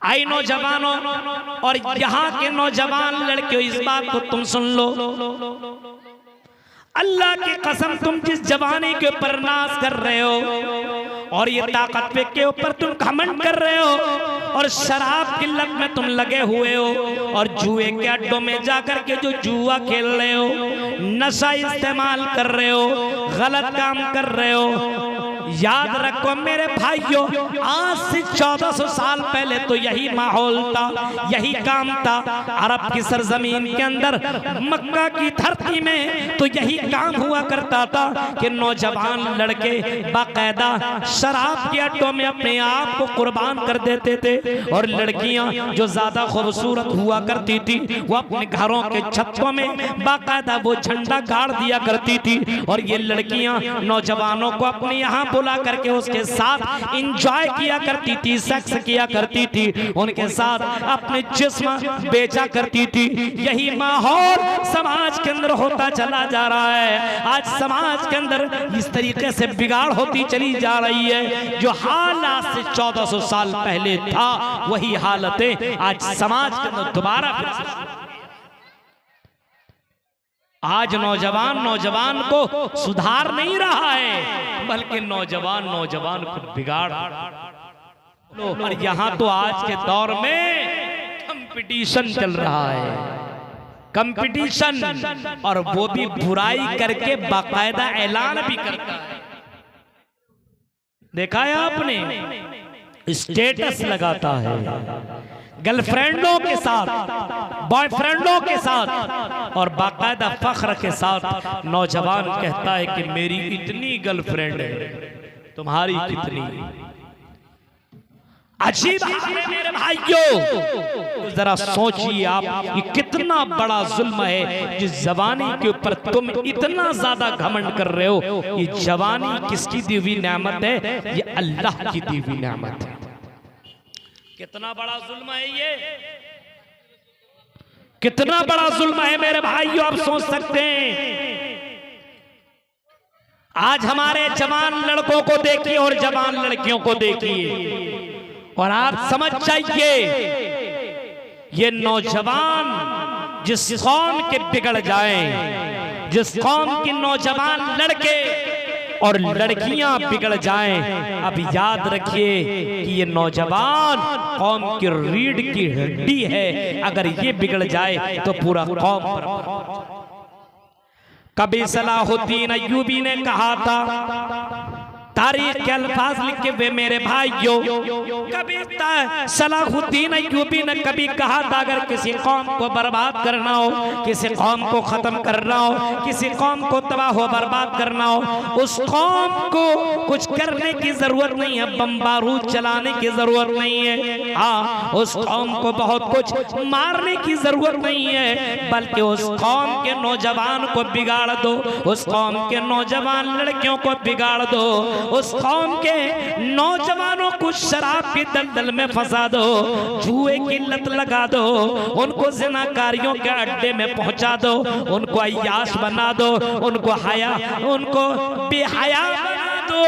आई नौजवानों और यहाँ के नौजवान लड़कियों, इस बात को तुम सुन लो, अल्लाह की कसम तुम जिस जवानी के ऊपर नाज कर रहे हो और ये ताकत पे के ऊपर तुम घमंड कर रहे हो और शराब की लत में तुम लगे हुए हो और जुए के अड्डों में जाकर के जो जुआ खेल रहे हो, नशा इस्तेमाल कर रहे हो, गलत काम कर रहे हो, याद रखो मेरे भाइयों, आज से 1400 साल पहले तो यही माहौल था, यही काम था। अरब की सरजमीन के अंदर, मक्का की धरती में तो यही काम हुआ करता था कि नौजवान लड़के बाकायदा शराब के अड्डों में अपने आप को कुर्बान कर देते थे और लड़कियां जो ज्यादा खूबसूरत हुआ करती थी वो अपने घरों के छतों में बाकायदा वो झंडा गाड़ दिया करती थी और ये लड़कियां नौजवानों को अपने यहाँ बुला करके उसके साथ इंजॉय किया करती थी, सेक्स किया करती थी, उनके साथ अपने जिस्म बेचा करती थी। यही माहौल समाज के अंदर होता चला जा रहा है। आज समाज के अंदर इस तरीके से बिगाड़ होती चली जा रही है। जो हालात से 1400 साल पहले था वही हालतें आज समाज के अंदर दोबारा आज नौजवान को सुधार नहीं रहा है बल्कि नौजवान को बिगाड़। और यहाँ तो आज के दौर में कंपटीशन चल रहा है, कंपटीशन, और वो भी बुराई करके बाकायदा ऐलान भी करता है। देखा है आपने, स्टेटस लगाता है गर्लफ्रेंडों के साथ, बॉयफ्रेंडों के साथ और बाकायदा फख्र के साथ नौजवान कहता है कि मेरी इतनी गर्लफ्रेंड है, तुम्हारी कितनी। अजीब है मेरे भाइयों, जरा सोचिए आप ये कितना बड़ा जुल्म है जिस जवानी के ऊपर तुम इतना ज्यादा घमंड कर रहे हो। ये जवानी किसकी दी हुई नेमत है? ये अल्लाह की दी हुई नेमत है। कितना बड़ा जुल्म है ये, कितना बड़ा जुल्म है मेरे भाइयों, आप सोच सकते हैं। आज हमारे जवान लड़कों को देखिए और जवान लड़कियों को देखिए और आप समझ जाइए ये नौजवान जिस कौम के बिगड़ जाएं, जिस कौम के नौजवान लड़के और लड़कियां बिगड़ जाएं, अब याद रखिए कि ये नौजवान कौम की रीढ़ की हड्डी है। अगर ये बिगड़ जाए तो पूरा कौम पर। कभी सलाहुद्दीन अय्यूबी ने कहा था, तारीख के अल्फाज लिखे हुए मेरे भाइयों, कभी सलाहुद्दीन अय्यूबी ने कभी कहा था अगर किसी कौम को बर्बाद करना हो, किसी कौम को खत्म करना हो, किसी कौम को तबाह हो बर्बाद करना हो, उस कौम को कुछ करने की जरूरत नहीं है, बम बारूद चलाने की जरूरत नहीं है। हाँ, उस कौम को बहुत कुछ मारने की जरूरत नहीं है, बल्कि उस कौम के नौजवान को बिगाड़ दो, उस कौम के नौजवान लड़कियों को बिगाड़ दो, उस कौम के नौजवानों को शराब के दलदल में फंसा दो, जुए की लत लगा दो, उनको ज़िनाकारियों के अड्डे में पहुंचा दो, उनको अय्याश बना दो, उनको बेहया बना दो।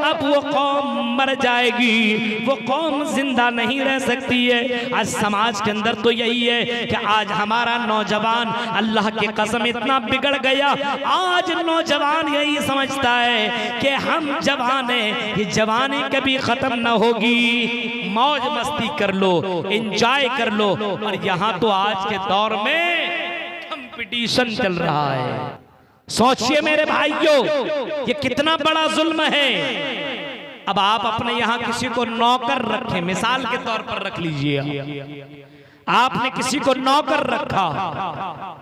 अब वो कौम मर जाएगी, वो कौम जिंदा नहीं रह सकती है। आज समाज के अंदर तो यही है कि आज हमारा नौजवान अल्लाह की कसम इतना बिगड़ गया, आज नौजवान यही समझता है कि हम जवान हैं, ये जवानी कभी खत्म ना होगी, मौज मस्ती कर लो, एंजॉय कर लो। और यहाँ तो आज के दौर में कंपटीशन चल रहा है। सोचिए मेरे भाइयों ये कितना बड़ा जुल्म है। अब आप अपने यहाँ किसी को नौकर रखें, मिसाल के तौर पर रख लीजिए, आपने किसी को नौकर रखा,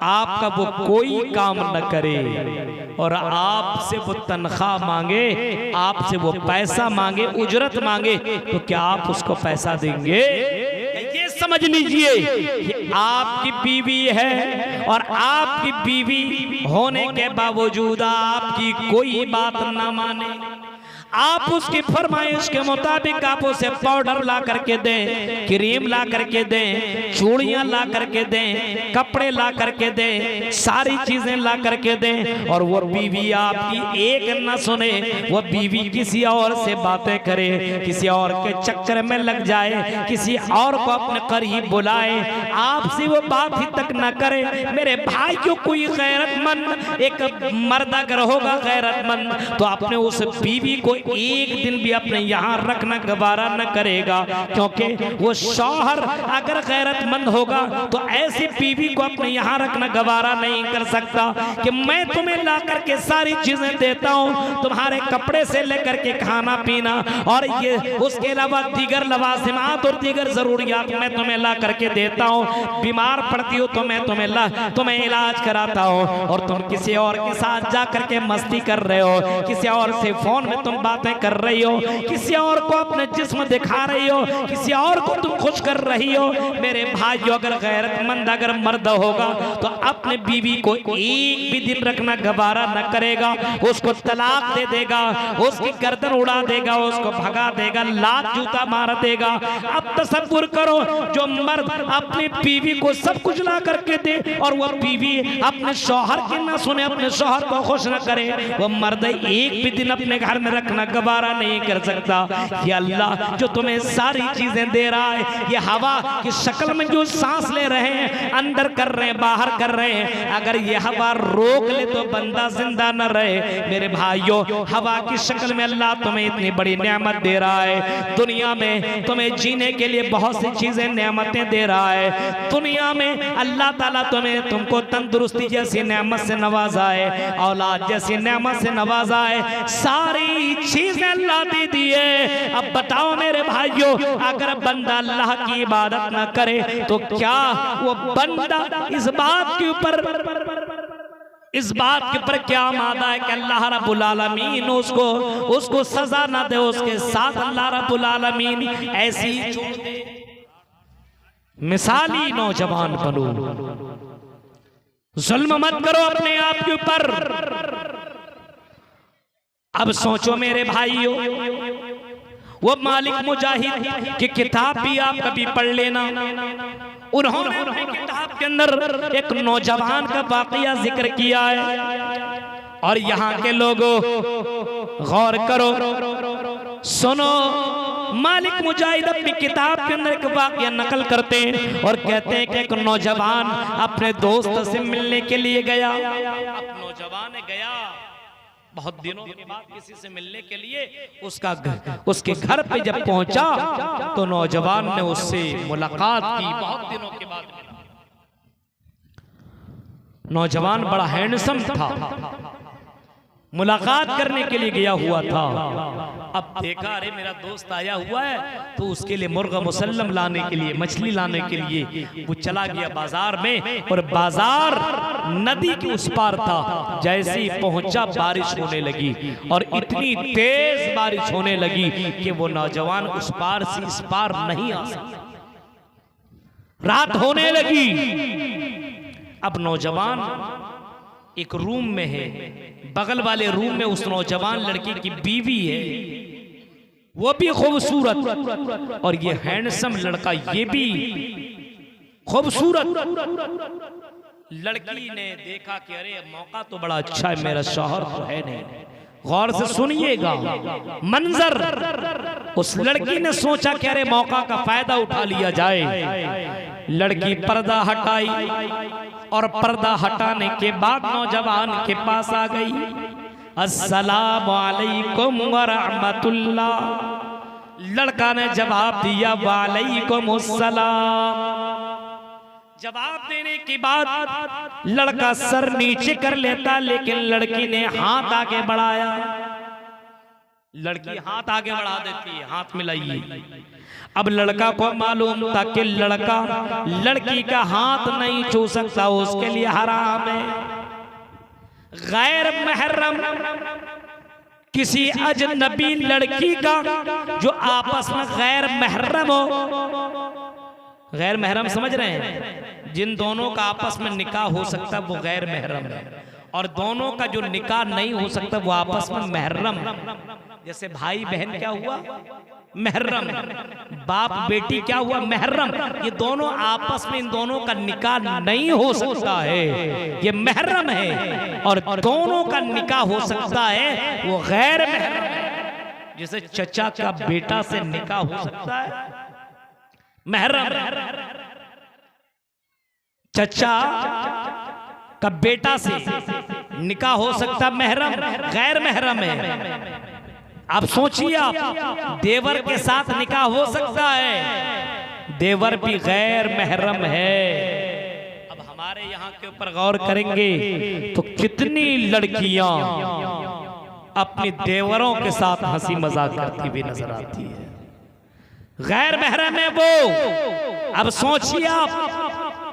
आपका वो कोई काम न करे और आपसे वो तनख्वाह मांगे, आपसे वो पैसा मांगे, उजरत मांगे, तो क्या आप उसको पैसा देंगे? ये समझ लीजिए ये आपकी बीवी है और आपकी बीवी होने के बावजूद आपकी कोई बात ना माने, आप उसकी फरमाइश के मुताबिक आप उसे पाउडर ला करके दें, क्रीम ला करके दें, चूड़ियां ला करके दें, कपड़े ला करके दें, सारी चीजें ला करके दें, और वो बीवी आपकी एक न सुने, वो बीवी किसी और से बातें करे, किसी और के चक्कर में लग जाए, किसी और को अपने करीब बुलाए, आपसे वो बात ही तक न करे। मेरे भाइयों, कोई गैरतमंद एक मर्द अगर होगा गैरतमंद, तो अपने उस बीवी को एक दिन भी अपने यहाँ रखना गवारा न करेगा, क्योंकि वो शौहर अगर गैरतमंद होगा तो ऐसी बीवी को अपने यहाँ रखना गवारा नहीं कर सकता कि मैं तुम्हें ला करके सारी चीजें देता हूँ, तुम्हारे कपड़े से लेकर के खाना पीना और ये उसके अलावा दीगर लवाजिमात और दीगर जरूरियात मैं तुम्हें ला करके देता हूँ, बीमार पड़ती हो तो मैं तुम्हें इलाज कराता हूँ, और तुम किसी और के साथ जा करके मस्ती कर रहे हो, किसी और से फोन में तुम बातें कर रही हो, किसी और को अपने जिस्म दिखा रही हो, किसी और को तुम खुश कर रही हो। मेरे भाइयों, अगर गैरतमंद अगर मर्द होगा तो अपने बीवी को एक भी दिन रखना गवारा न करेगा, उसको तलाक दे देगा, उसकी गर्दन उड़ा देगा, उसको भगा देगा, लात जूता मार देगा। अब तसव्वुर करो, जो मर्द अपनी बीवी को सब कुछ ला करके दे और वह बीवी अपने शौहर की ना सुने, अपने शौहर को खुश न करे, वह मर्द एक भी दिन अपने घर में रखना गवारा नहीं कर सकता। ये अल्लाह जो तुम्हें सारी चीजें दे रहा है, ये हवा की शक्ल में जो सांस ले रहे हैं, अंदर कर रहे हैं, बाहर कर रहे हैं, अगर ये हवा रोक ले तो बंदा जिंदा न रहे। मेरे भाइयों, हवा की शक्ल में अल्लाह तुम्हें इतनी बड़ी नेमत दे रहा है। दुनिया में तुम्हें जीने के लिए बहुत सी चीजें नेमतें दे रहा है। दुनिया में अल्लाह ताला तुमको तंदुरुस्ती जैसी नेमत से नवाजा है, औलाद जैसी नेमत से नवाजा है, सारी चीजें अल्लाह दे दी है। अब बताओ मेरे भाइयों, अगर बंदा अल्लाह की इबादत न करे तो क्या वो बंदा इस बात के ऊपर क्या आमादा है कि अल्लाह रब्बुल आलमीन उसको सजा ना दे, उसके साथ अल्लाह रब्बुल आलमीन ऐसी छोड़ दे। मिसाली नौजवान बनो, जुल्म मत करो अपने आप के ऊपर। अब सोचो मेरे भाइयों, वो मालिक मुजाहिद की किताब भी आप कभी पढ़ लेना। उन्होंने अपनी किताब के अंदर एक नौजवान का वाकया जिक्र किया है, और यहाँ के लोगों गौर करो, सुनो। मालिक मुजाहिद अपनी किताब के अंदर एक वाकया नकल करते हैं और कहते हैं कि एक नौजवान अपने दोस्त से मिलने के लिए गया। अब नौजवान गया बहुत दिनों के बाद किसी से मिलने के लिए, उसके घर पे जब पहुंचा तो नौजवान ने उससे मुलाकात की। बहुत दिनों के बाद मिला। नौजवान बड़ा हैंडसम था, मुलाकात करने के लिए गया हुआ था। अब देखा, अरे मेरा दोस्त आया हुआ है, तो उसके लिए मुर्गा मुसल्लम लाने के लिए, मछली लाने के लिए वो चला गया बाजार में, और बाजार नदी के उस पार था। जैसे ही पहुंचा बारिश होने लगी, और इतनी तेज बारिश होने लगी कि वो नौजवान उस पार से इस पार नहीं आ सका। रात होने लगी। अब नौजवान एक रूम में है, बगल वाले रूम में उस नौजवान लड़की की बीवी है, वो भी खूबसूरत, और ये हैंडसम लड़का ये भी खूबसूरत। लड़की ने देखा कि अरे मौका तो बड़ा अच्छा है, मेरा शौहर तो है नहीं। गौर से सुनिएगा मंजर। उस लड़की ने सोचा कि अरे मौका का फायदा उठा लिया जाए। लड़की पर्दा हटाई, और पर्दा हटाने के बाद नौजवान के पास आ गई। अस्सलामु अलैकुम व रहमतुल्लाह। लड़का ने जवाब दिया वालेकुम अस्सलाम। जवाब देने के बाद लड़का सर नीचे कर लेता, लेकिन लड़की ने हाथ आगे बढ़ाया। लड़की हाथ आगे बढ़ा देती है, हाथ मिलाइए। अब लड़का को मालूम था कि लड़का लड़की का हाथ नहीं छू सकता, उसके लिए हराम है। गैर महरम किसी अजनबी लड़की का जो आपस में गैर महरम हो, गैर महरम समझ रहे हैं, जिन दोनों का आपस में निकाह हो सकता है वो गैर महरम है। और दोनों का जो निकाह नहीं हो सकता वो आपस में महर्रम, जैसे भाई बहन क्या हुआ महर्रम, बाप बेटी क्या हुआ महर्रम, ये दोनों आपस में इन दोनों का निकाह नहीं हो सकता है, ये महर्रम है। और दोनों का निकाह हो सकता है वो गैर महर्रम है, जैसे चचा का बेटा से निकाह हो सकता है महर्रम, चचा का बेटा से निकाह हो सकता महरम, गैर महरम है। आप सोचिए, आप देवर के साथ निकाह हो सकता है, देवर भी गैर महरम है। अब हमारे यहाँ के ऊपर गौर करेंगे तो कितनी लड़कियां अपने देवरों के साथ हंसी मजाक करती हुई नजर आती है, गैर महरम है वो। अब सोचिए आप,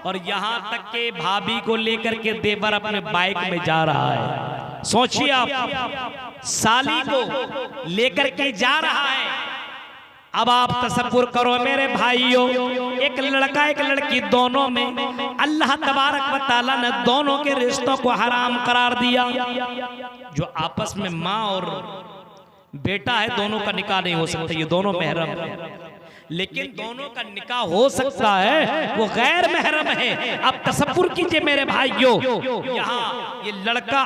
और यहां तक के भाभी को लेकर के देवर अपने बाइक में जा रहा है, सोचिए आप, साली को लेकर के जा रहा है। अब आप तसव्वुर करो मेरे भाइयों, एक लड़का एक लड़की दोनों में अल्लाह तबारक व तआला ने दोनों के रिश्तों को हराम करार दिया। जो आपस में माँ और बेटा है दोनों का निकाह नहीं हो सकता, ये दोनों महरम है, लेकिन दोनों का निकाह हो सकता है वो गैर महरम है। अब तसव्वुर कीजिए मेरे भाइयों, यहाँ ये लड़का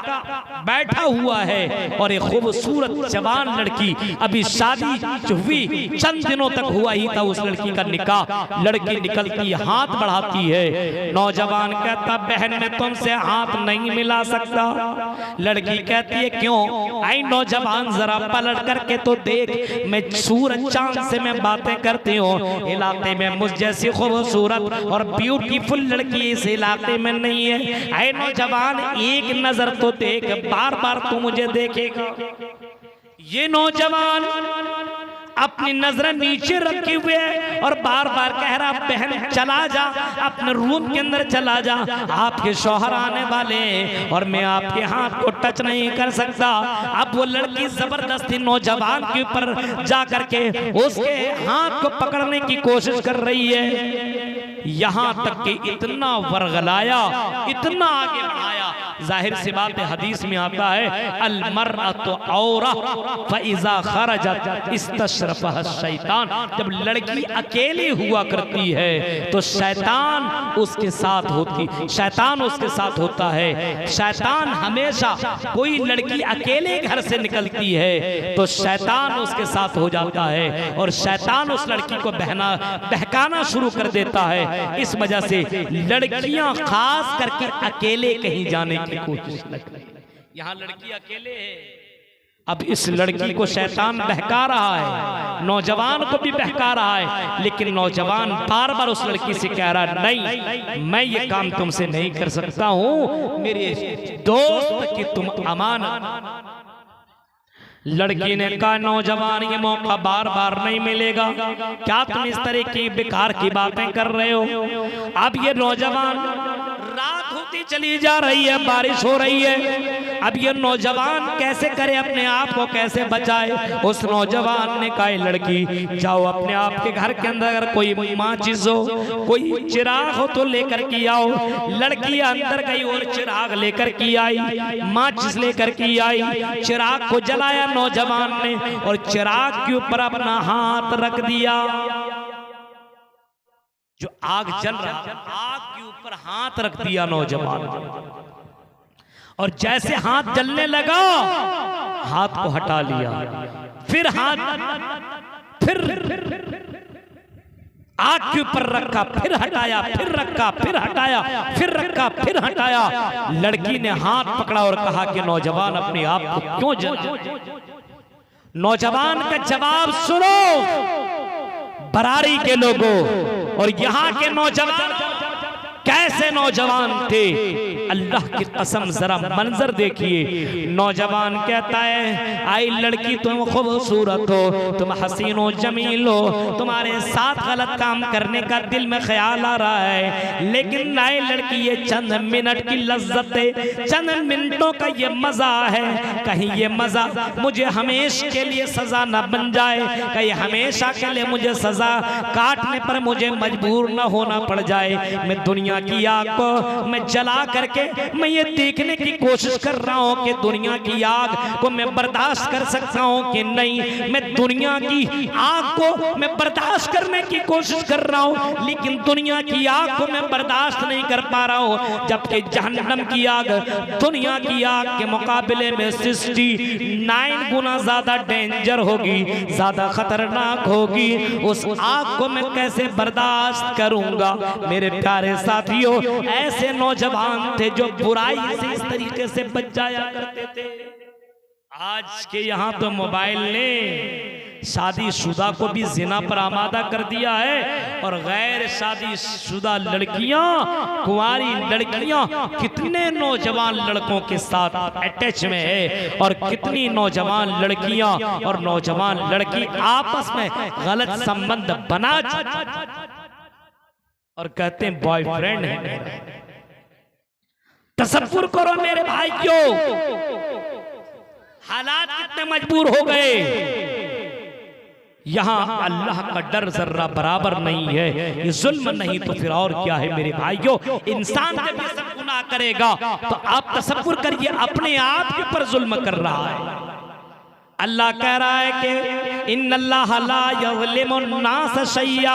बैठा हुआ है और एक खूबसूरत जवान लड़की, अभी शादी हुई चंद दिनों तक हुआ ही था उस लड़की का निकाह, लड़की निकलती हाथ बढ़ाती है, नौजवान कहता बहन मैं तुमसे हाथ नहीं मिला सकता। लड़की कहती है क्यों? आई नौजवान जरा पलट करके तो देख, मैं सूरज चांद से मैं बातें करती इलाके में मुझ जैसी खूबसूरत और ब्यूटीफुल लड़की इस इलाके में नहीं है। ऐ नौजवान एक नजर तो देख, बार बार तू मुझे देखेगा। ये नौजवान अपनी नजरें नीचे रखे हुए और बार बार कह रहा बहन चला जा, अपने रूम के अंदर चला जा, आपके शौहर आने वाले और मैं आपके हाथ को टच नहीं कर सकता। अब वो लड़की जबरदस्ती नौजवान के ऊपर जा करके उसके हाथ को पकड़ने की कोशिश कर रही है, यहाँ तक कि इतना वर्गलाया, इतना आगे बढ़ाया। जाहिर सी बात है, हदीस में आता है अल मर्अतु औरा फइज़ा खरजत इस्तशरफहा शैतान, जब लड़की अकेली हुआ करती है तो शैतान उसके साथ होती, शैतान उसके साथ होता है। शैतान हमेशा, कोई लड़की अकेले घर से निकलती है तो शैतान उसके साथ हो जाता है और शैतान उस लड़की को बहकाना शुरू कर देता है। इस वजह से लड़कियां खास करके अकेले कहीं जाने की कोशिश न करें। यहाँ लड़की अकेले है, अब इस लड़की को शैतान बहका रहा है, नौजवान को भी बहका रहा है, लेकिन नौजवान बार बार उस लड़की से कह रहा है नहीं मैं ये काम तुमसे नहीं कर सकता हूँ, मेरे दोस्त की तुम अमानत। लड़की ने कहा नौजवान ये मौका बार बार नहीं मिलेगा, क्या तुम इस तरह की बेकार की बातें कर रहे हो? अब ये नौजवान, रात होती चली जा रही है, बारिश हो रही है, अब ये नौजवान कैसे करे, अपने आप को कैसे बचाए? उस नौजवान ने कहा लड़की जाओ अपने आप के घर के अंदर अगर कोई माचिस हो, कोई चिराग हो तो लेकर के आओ। लड़की अंदर गई और चिराग लेकर के आई, माचिस लेकर के आई, चिराग को जलाया नौजवान ने और चिराग के ऊपर अपना हाथ रख दिया। जो आग जल रहा, आग के ऊपर हाथ रख दिया नौजवान, और जैसे हाथ जलने लगा हाथ को हटा लिया, फिर हाथ फिर आग के ऊपर रखा, फिर हटाया, फिर रखा, फिर हटाया, फिर रखा, फिर हटाया। लड़की ने हाथ पकड़ा और कहा कि नौजवान अपने आप को क्यों जला? नौजवान का जवाब सुनो बरारी के लोगों, और यहाँ के नौजवान कैसे नौजवान थे, अल्लाह की कसम जरा मंजर देखिए। नौजवान कहता है आई लड़की तुम खूबसूरत हो, तुम हसीनो जमील हो, तुम्हारे साथ गलत काम करने का दिल में ख्याल आ रहा है, लेकिन नाई लड़की ये चंद मिनट की लज्जत है, चंद मिनटों का ये मजा है, कहीं ये मजा मुझे हमेशा के लिए सजा न बन जाए, कहीं हमेशा के लिए मुझे सजा काटने पर मुझे मजबूर न होना पड़ जाए, मैं दुनिया दुनिया की आग को मैं जला करके मैं ये देखने की कोशिश कर रहा हूँ कि दुनिया की आग को मैं बर्दाश्त कर सकता हूँ कि नहीं। मैं दुनिया की आग को मैं बर्दाश्त करने की कोशिश कर रहा हूँ, लेकिन दुनिया की आग को मैं बर्दाश्त नहीं कर पा रहा हूँ। जबकि जहन्नम की आग दुनिया की आग के मुकाबले में 69 गुना ज्यादा डेंजर होगी, ज्यादा खतरनाक होगी। उस आग को मैं कैसे बर्दाश्त करूंगा। मेरे प्यारे साथियों, ऐसे नौजवान थे जो बुराई से इस तरीके से बच जाया करते थे। आज के यहाँ तो मोबाइल ने शादीशुदा को भी जिना पर आमादा कर दिया है, और गैर शादीशुदा लड़कियां, कुंवारी लड़कियां कितने नौजवान लड़कों के साथ अटैच में है, और कितनी नौजवान लड़कियां और नौजवान लड़की आपस में गलत संबंध बना और कहते हैं बॉयफ्रेंड है। तसव्वुर करो मेरे भाइयों, हालात कितने मजबूर हो गए। यहां अल्लाह का डर जर्रा बराबर नहीं है। ये जुल्म नहीं तो फिर और क्या है मेरे भाइयों। इंसान जब ये सब गुनाह करेगा तो आप तसव्वुर करिए अपने आप के ऊपर जुल्म कर रहा है। अल्लाह कह रहा है कि इन्नल्लाह ला यज़लिमुन्नास शैया,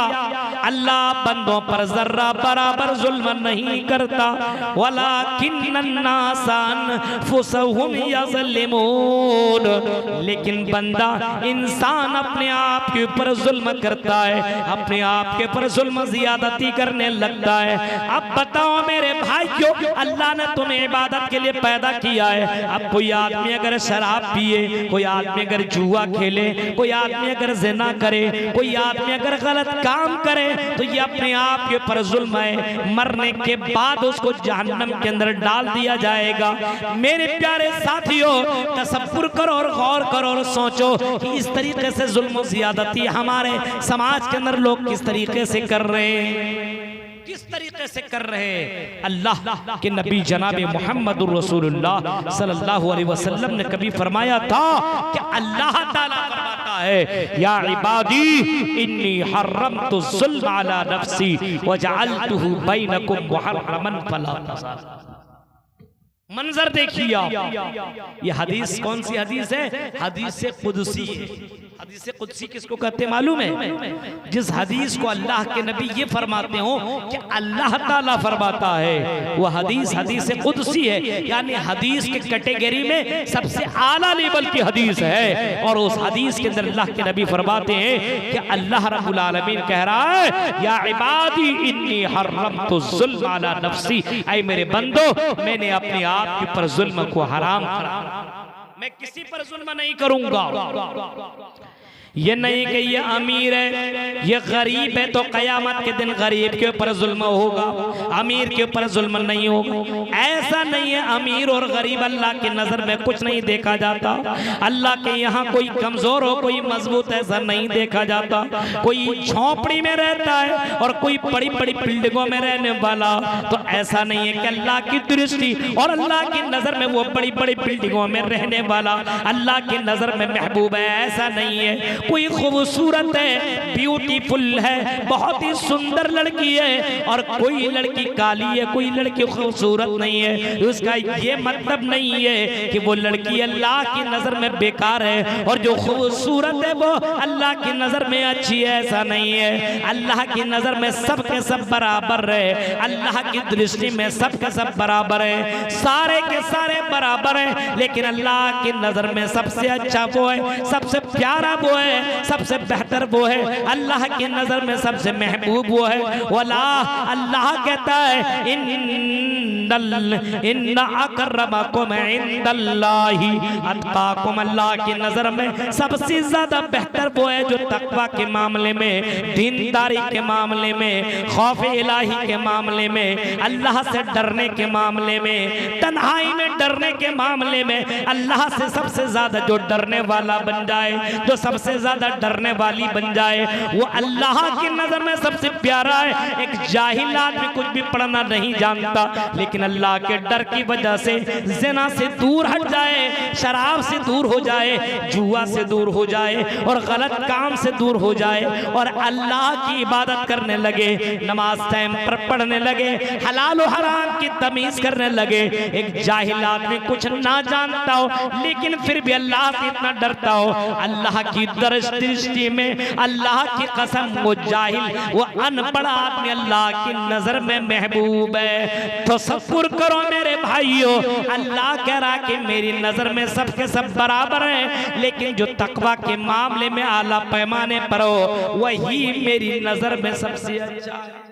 अल्लाह बंदों पर जर्रा बराबर जुल्म नहीं करता। वलाकिन्नन्नास अनफुसहुम यज़लिमून, लेकिन बंदा इंसान अपने आप के ऊपर जुल्म करता है, अपने आप के ऊपर जुल्म ज्यादती करने लगता है। अब बताओ मेरे भाइयों, अल्लाह ने तुम्हें इबादत के लिए पैदा किया है। अब कोई आदमी अगर शराब पिए, कोई आदमी अगर जुआ खेले, कोई आदमी अगर ज़िना करे, कोई आदमी अगर गलत काम करे, तो ये अपने आप के ऊपर जुल्म है। मरने के बाद उसको जहन्नम के अंदर डाल दिया जाएगा। मेरे प्यारे साथियों, तसव्वुर करो और गौर करो और सोचो कि इस तरीके से जुल्म ज़्यादती हमारे समाज के अंदर लोग किस तरीके से कर रहे हैं, किस तरीके से कर रहे हैं। अल्लाह के नबी जनाब मोहम्मदुर रसूलुल्लाह सल्लल्लाहु अलैहि वसल्लम ने कभी फरमाया था कि अल्लाह ताला फरमाता है, या इबादी इन्नी हर्रमतु ज़ुल्म अला नफ्सी व जअलतुहु बैनकुम मुहर्रमन फला तज़ालू। मंजर देखिए आप, ये हदीस कौन सी हदीस है? हदीस कुदसी है। हदीस कुदसी किसको कहते मालूम है? जिस हदीस को अल्लाह के नबी ये फरमाते हो कि अल्लाह ताला फरमाता है, वो हदीस हदीस कुदसी है। यानी हदीस के कैटेगरी में सबसे आला लेवल की हदीस है। और उस हदीस के अंदर अल्लाह के नबी फरमाते हैं कि अल्लाह रब्बुल आलमीन कह रहा है, या इबादी इन्नी हर्रमतु ज़ुल्म अला नफ्सी, ऐ मेरे बंदो, मैंने अपने आप के ऊपर जुल्म को हराम करा, मैं किसी पर जुल्म नहीं करूंगा। ये नहीं कि ये अमीर है, ये गरीब है तो कयामत के दिन गरीब के ऊपर जुल्म होगा, अमीर के ऊपर जुल्म नहीं होगा। ऐसा नहीं है। अमीर और गरीब अल्लाह की नजर में कुछ नहीं देखा जाता। अल्लाह के यहाँ कोई कमजोर हो, कोई मजबूत, ऐसा नहीं देखा जाता। कोई झोपड़ी में रहता है और कोई बड़ी बड़ी बिल्डिंगों में रहने वाला, तो ऐसा नहीं है कि अल्लाह की दृष्टि और अल्लाह की नजर में वो बड़ी बड़ी बिल्डिंगों में रहने वाला अल्लाह की नजर में महबूब है, ऐसा नहीं है। कोई खूबसूरत है, ब्यूटीफुल है, बहुत ही सुंदर लड़की है, और कोई लड़की काली है, कोई लड़की खूबसूरत नहीं है। उसका ये मतलब नहीं है कि वो लड़की अल्लाह की नजर में बेकार है और जो खूबसूरत है वो अल्लाह की नजर में अच्छी है, ऐसा नहीं है। अल्लाह की नजर में सब के सब बराबर है, अल्लाह की दृष्टि में सब के सब बराबर है, सारे के सारे बराबर है। लेकिन अल्लाह की नजर में सबसे अच्छा वो है, सबसे प्यारा वो है, सबसे बेहतर वो है, अल्लाह की नजर में सबसे महबूब वो है। वला अल्लाह कहता है इन्ना अकरमकुम इंदल्लाहि अत्काकुम, अल्लाह की नजर में सबसे ज्यादा बेहतर वो है जो तकवा के मामले में, दीनदारी के मामले में, खौफ इलाही के मामले में, अल्लाह से डरने के मामले में, तन्हाई में डरने के मामले में अल्लाह से सबसे ज्यादा जो डरने वाला बन जाए, जो सबसे ज्यादा डरने वाली बन जाए, वो अल्लाह की नजर में सबसे प्यारा है। एक जाहिल आदमी कुछ भी पढ़ना नहीं जानता, लेकिन अल्लाह के के डर की वजह से ज़िना से दूर हट जाए, शराब से दूर हो जाए, जुआ से दूर हो जाए और गलत काम से दूर हो जाए और अल्लाह की इबादत करने लगे, नमाज टाइम पर पढ़ने लगे, हलाल और हराम की तमीज करने लगे। एक जाहिल आदमी कुछ ना जानता हो लेकिन फिर भी अल्लाह से इतना डरता हो, अल्लाह की दृष्टि में अल्लाह की कसम वो जाहिल, वो अनपढ़ आदमी अल्लाह की नजर में महबूब है। तो तसव्वुर करो मेरे भाइयों, अल्लाह कह रहा कि मेरी नजर में सबके सब बराबर हैं, लेकिन जो तकवा के मामले में आला पैमाने पर हो वही मेरी नजर में सबसे अच्छा है।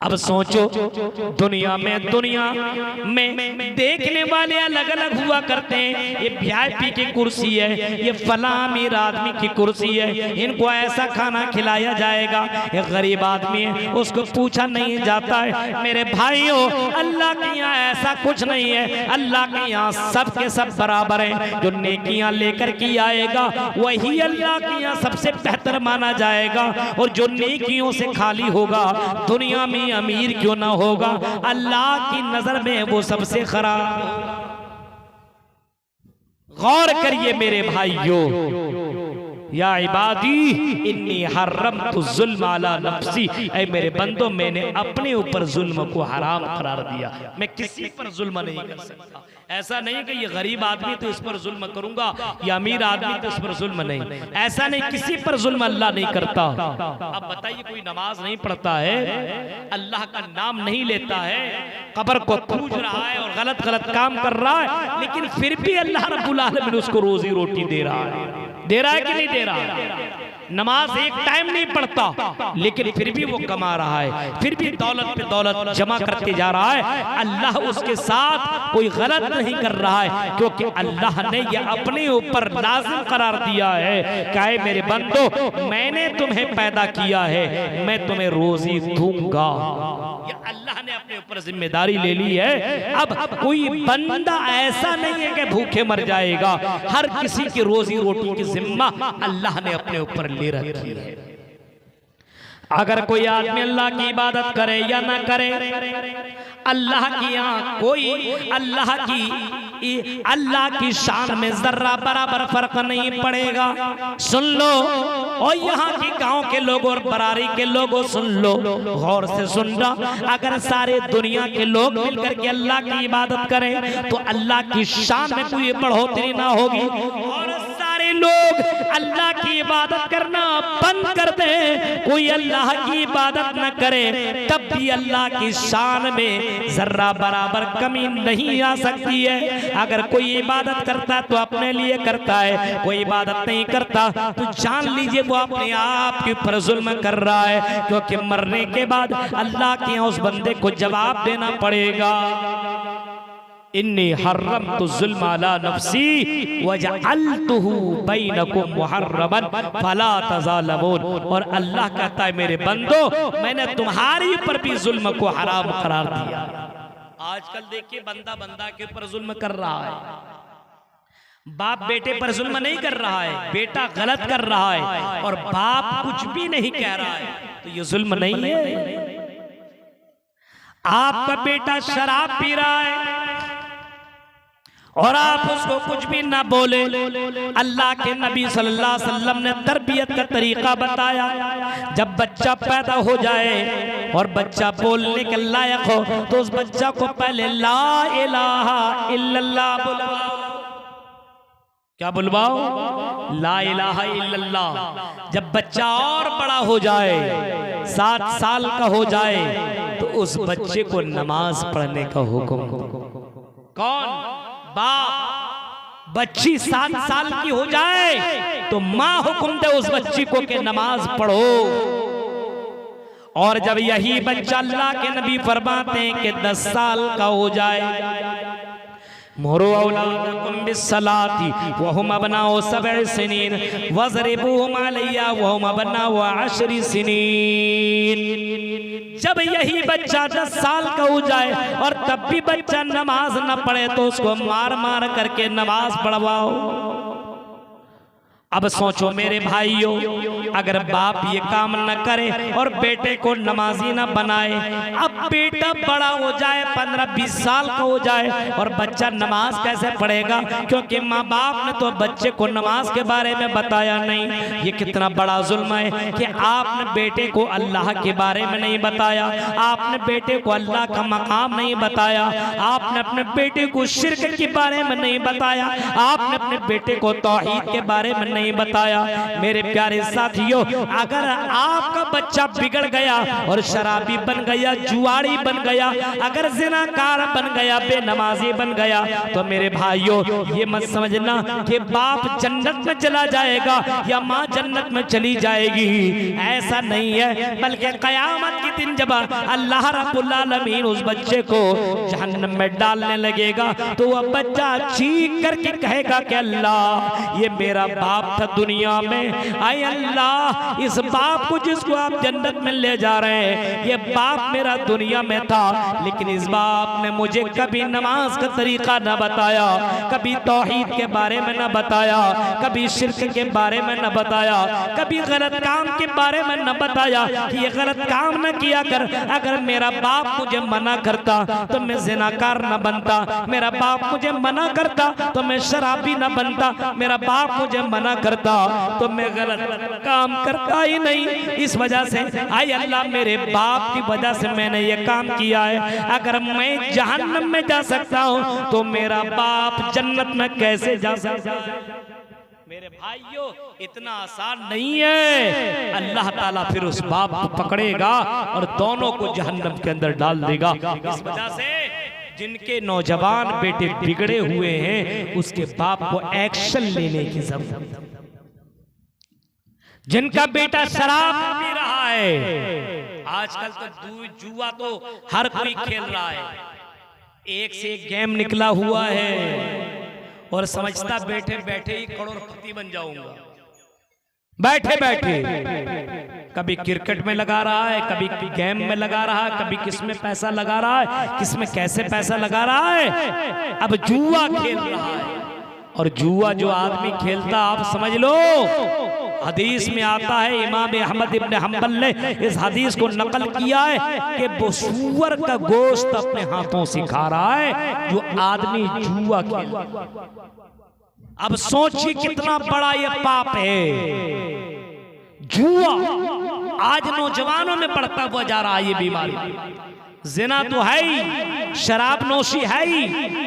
अब सोचो, दुनिया में देखने वाले अलग अलग हुआ करते हैं। ये वीआईपी की कुर्सी है, ये फला अमीर आदमी की कुर्सी है, इनको ऐसा खाना खिलाया जाएगा। ये गरीब आदमी है, उसको पूछा नहीं जाता है। मेरे भाइयों, अल्लाह के यहाँ ऐसा कुछ नहीं है। अल्लाह के यहाँ सब के सब बराबर हैं। जो नेकियां लेकर के आएगा वही अल्लाह के यहाँ सबसे बेहतर माना जाएगा, और जो नेकियों से खाली होगा, दुनिया में अमीर क्यों ना होगा, अल्लाह की नजर में वो सबसे खराब। गौर करिए मेरे भाइयों, या इबादी इन्नी हर्रमतु ज़ुल्म अला नफ्सी, ऐ मेरे बंदो मैंने अपने ऊपर जुल्म को हराम करार दिया। मैं किसी पर जुल्म नहीं कर सकता। ऐसा नहीं कि ये गरीब आदमी तो इस पर जुल्म करूंगा, या अमीर आदमी तो इस पर जुल्म नहीं, ऐसा नहीं, किसी पर जुल्म अल्लाह नहीं करता। अब बताइए, कोई नमाज नहीं पढ़ता है, अल्लाह का नाम नहीं लेता है, कब्र को पूज रहा है और गलत गलत काम कर रहा है, लेकिन फिर भी अल्लाह रब्बुल आलमीन उसको रोजी रोटी दे रहा है कि नहीं दे रहा? नमाज एक टाइम नहीं पढ़ता लेकिन फिर भी वो कमा रहा है, फिर भी दौलत पे दौलत जमा करते जा रहा है। अल्लाह उसके साथ कोई गलत नहीं कर रहा है, क्योंकि अल्लाह ने ये अपने ऊपर लाजिम करार दिया है कि मेरे बंदो मैंने तुम्हें पैदा किया है, मैं तुम्हें रोजी दूंगा। ये अल्लाह ने अपने ऊपर जिम्मेदारी ले ली है। अब कोई बंदा ऐसा नहीं है कि भूखे मर जाएगा, हर किसी की रोजी रोटी की जिम्मा अल्लाह ने अपने ऊपर ले रखी है। अगर कोई आदमी अल्लाह की इबादत करे या ना करे, अल्लाह की यहाँ कोई अल्लाह की शान में जर्रा बराबर फर्क नहीं पड़ेगा। सुन लो, और यहाँ की गांव के लोग और बरारी के लोगों सुन लो, गौर से सुन लो। अगर सारे दुनिया के लोग मिलकर के अल्लाह की इबादत करें तो अल्लाह की शान में कोई बढ़ोतरी ना होगी, और सारे लोग अल्लाह की इबादत करना बंद कर दे, कोई अल्लाह की इबादत न करे, तब भी अल्लाह की शान में जर्रा बराबर कमी नहीं आ सकती है। अगर कोई इबादत करता है तो अपने लिए करता है, कोई इबादत नहीं करता तो जान लीजिए वो अपने आप के ऊपर जुल्म कर रहा है, क्योंकि मरने के बाद अल्लाह के यहाँ उस बंदे को जवाब देना पड़ेगा। इन्नी हर्रमतु ज़ुल्म अला नफ्सी वजअलतुहु बैनकुम मुहर्रमन फला तज़ालमून। और अल्लाह कहता है मेरे बंदो, मैंने तुम्हारी ऊपर भी जुल्म को हराम करार दिया। आजकल देखिए, बंदा के ऊपर जुल्म कर रहा है, बाप बेटे पर जुल्म नहीं कर रहा है, बेटा गलत कर रहा है और बाप कुछ भी नहीं कह रहा है, तो ये जुल्म नहीं है? आपका बेटा शराब पी रहा है और आप उसको कुछ भी ना बोले, अल्लाह के नबी सल्लल्लाहु अलैहि वसल्लम ने तरबियत का तरीका बताया। जब बच्चा पैदा हो जाए और बच्चा बोलने के लायक हो तो उस बच्चा को पहले ला इलाहा इल्लल्लाह बुलवाओ। क्या बुलवाओ? ला इलाहा इल्लल्लाह। जब बच्चा और बड़ा हो जाए, 7 साल का हो जाए, तो उस बच्चे को नमाज पढ़ने का हुक्म। कौन? बाप। बच्ची 7 साल की हो जाए तो माँ हुक्म दे उस बच्ची को कि नमाज पढ़ो। और जब यही बच्चा, अल्लाह के नबी फरमाते हैं कि 10 साल का हो जाए, मुरू औलादकुम बिस्सलाती वहुम अबनाउ 7 सिनीन वज़रिबूहुम अलैहा वहुम अबनाउ 10 सिनीन। जब यही बच्चा 10 साल का हो जाए और तब भी बच्चा नमाज न पढ़े तो उसको मार मार करके नमाज पढ़वाओ। अब सोचो मेरे भाइयों, अगर बाप ये काम न करे और बेटे को नमाजी न बनाए, अब बेटा बड़ा हो जाए 15-20 साल का हो जाए और बच्चा नमाज कैसे पढ़ेगा? क्योंकि माँ बाप ने तो बच्चे को नमाज के बारे में बताया नहीं। ये कितना बड़ा जुल्म है कि आपने बेटे को अल्लाह के बारे में नहीं बताया, आपने बेटे को अल्लाह का मकाम नहीं बताया, आपने अपने बेटे को शिर्क के बारे में नहीं बताया, आपने अपने बेटे को तौहीद के बारे में नहीं बताया। मेरे प्यारे साथियों, अगर आपका बच्चा बिगड़ गया और शराबी बन गया, जुआरी बन गया, अगर जिनाकार बन गया, बेनमाजी बन गया, तो मेरे भाइयों ये मत समझना कि बाप जन्नत में चला जाएगा या माँ जन्नत में चली जाएगी। ऐसा नहीं है, बल्कि कयामत के दिन जब अल्लाह रब्बुल आलमीन उस बच्चे को जहन्नम में डालने लगेगा तो वह बच्चा चीख करके कहेगा कि अल्लाह, ये मेरा बाप था दुनिया में, आए अल्लाह, इस बाप को जिसको आप जन्नत में ले जा रहे हैं, ये बाप मेरा दुनिया में था, लेकिन इस बाप ने मुझे कभी नमाज का तरीका न बताया, कभी तौहीद के बारे में न बताया, कभी शिर्क के बारे में न बताया, कभी गलत काम के बारे में न बताया कि ये गलत काम न किया कर। अगर मेरा बाप मुझे मना करता तो मैं ज़िनाकार न बनता, मेरा बाप मुझे मना करता तो मैं शराबी न बनता, मेरा बाप मुझे मना करता तो मैं गलत काम करता ही नहीं। इस वजह से आय अल्लाह, मेरे बाप की वजह से मैंने ये काम किया है। अगर मैं जहन्नम में जा सकता हूँ तो मेरा बाप जन्नत में कैसे जा सकता है? मेरे भाइयों, इतना आसान नहीं है। अल्लाह ताला फिर उस बाप को पकड़ेगा और दोनों को जहन्नम के अंदर डाल देगा। इस वजह से जिनके नौजवान बेटे बिगड़े हुए हैं उसके बाप को एक्शन लेने की जरूरत है। जिनका बेटा शराब पी रहा है, आजकल तो जुआ तो हर कोई खेल रहा है, एक से एक गेम निकला हुआ है और समझता बैठे बैठे ही करोड़पति बन जाऊंगा। बैठे बैठे कभी क्रिकेट में लगा रहा है, कभी गेम में लगा रहा है, कभी किस में पैसा लगा रहा है, किस में कैसे पैसा लगा रहा है, अब जुआ खेल रहा है। और जुआ जो आदमी खेलता, आप समझ लो, हदीस में आता है, इमाम अहमद इब्न हम्बल ने इस हदीस को नकल किया है कि वो सूअर का गोश्त अपने हाथों से खा रहा है जो आदमी जुआ खेल। अब सोचिए कितना बड़ा ये पाप है। जुआ आज नौजवानों में बढ़ता हुआ जा रहा है ये बीमारी। जिना तो है ही, शराब नोशी है ही,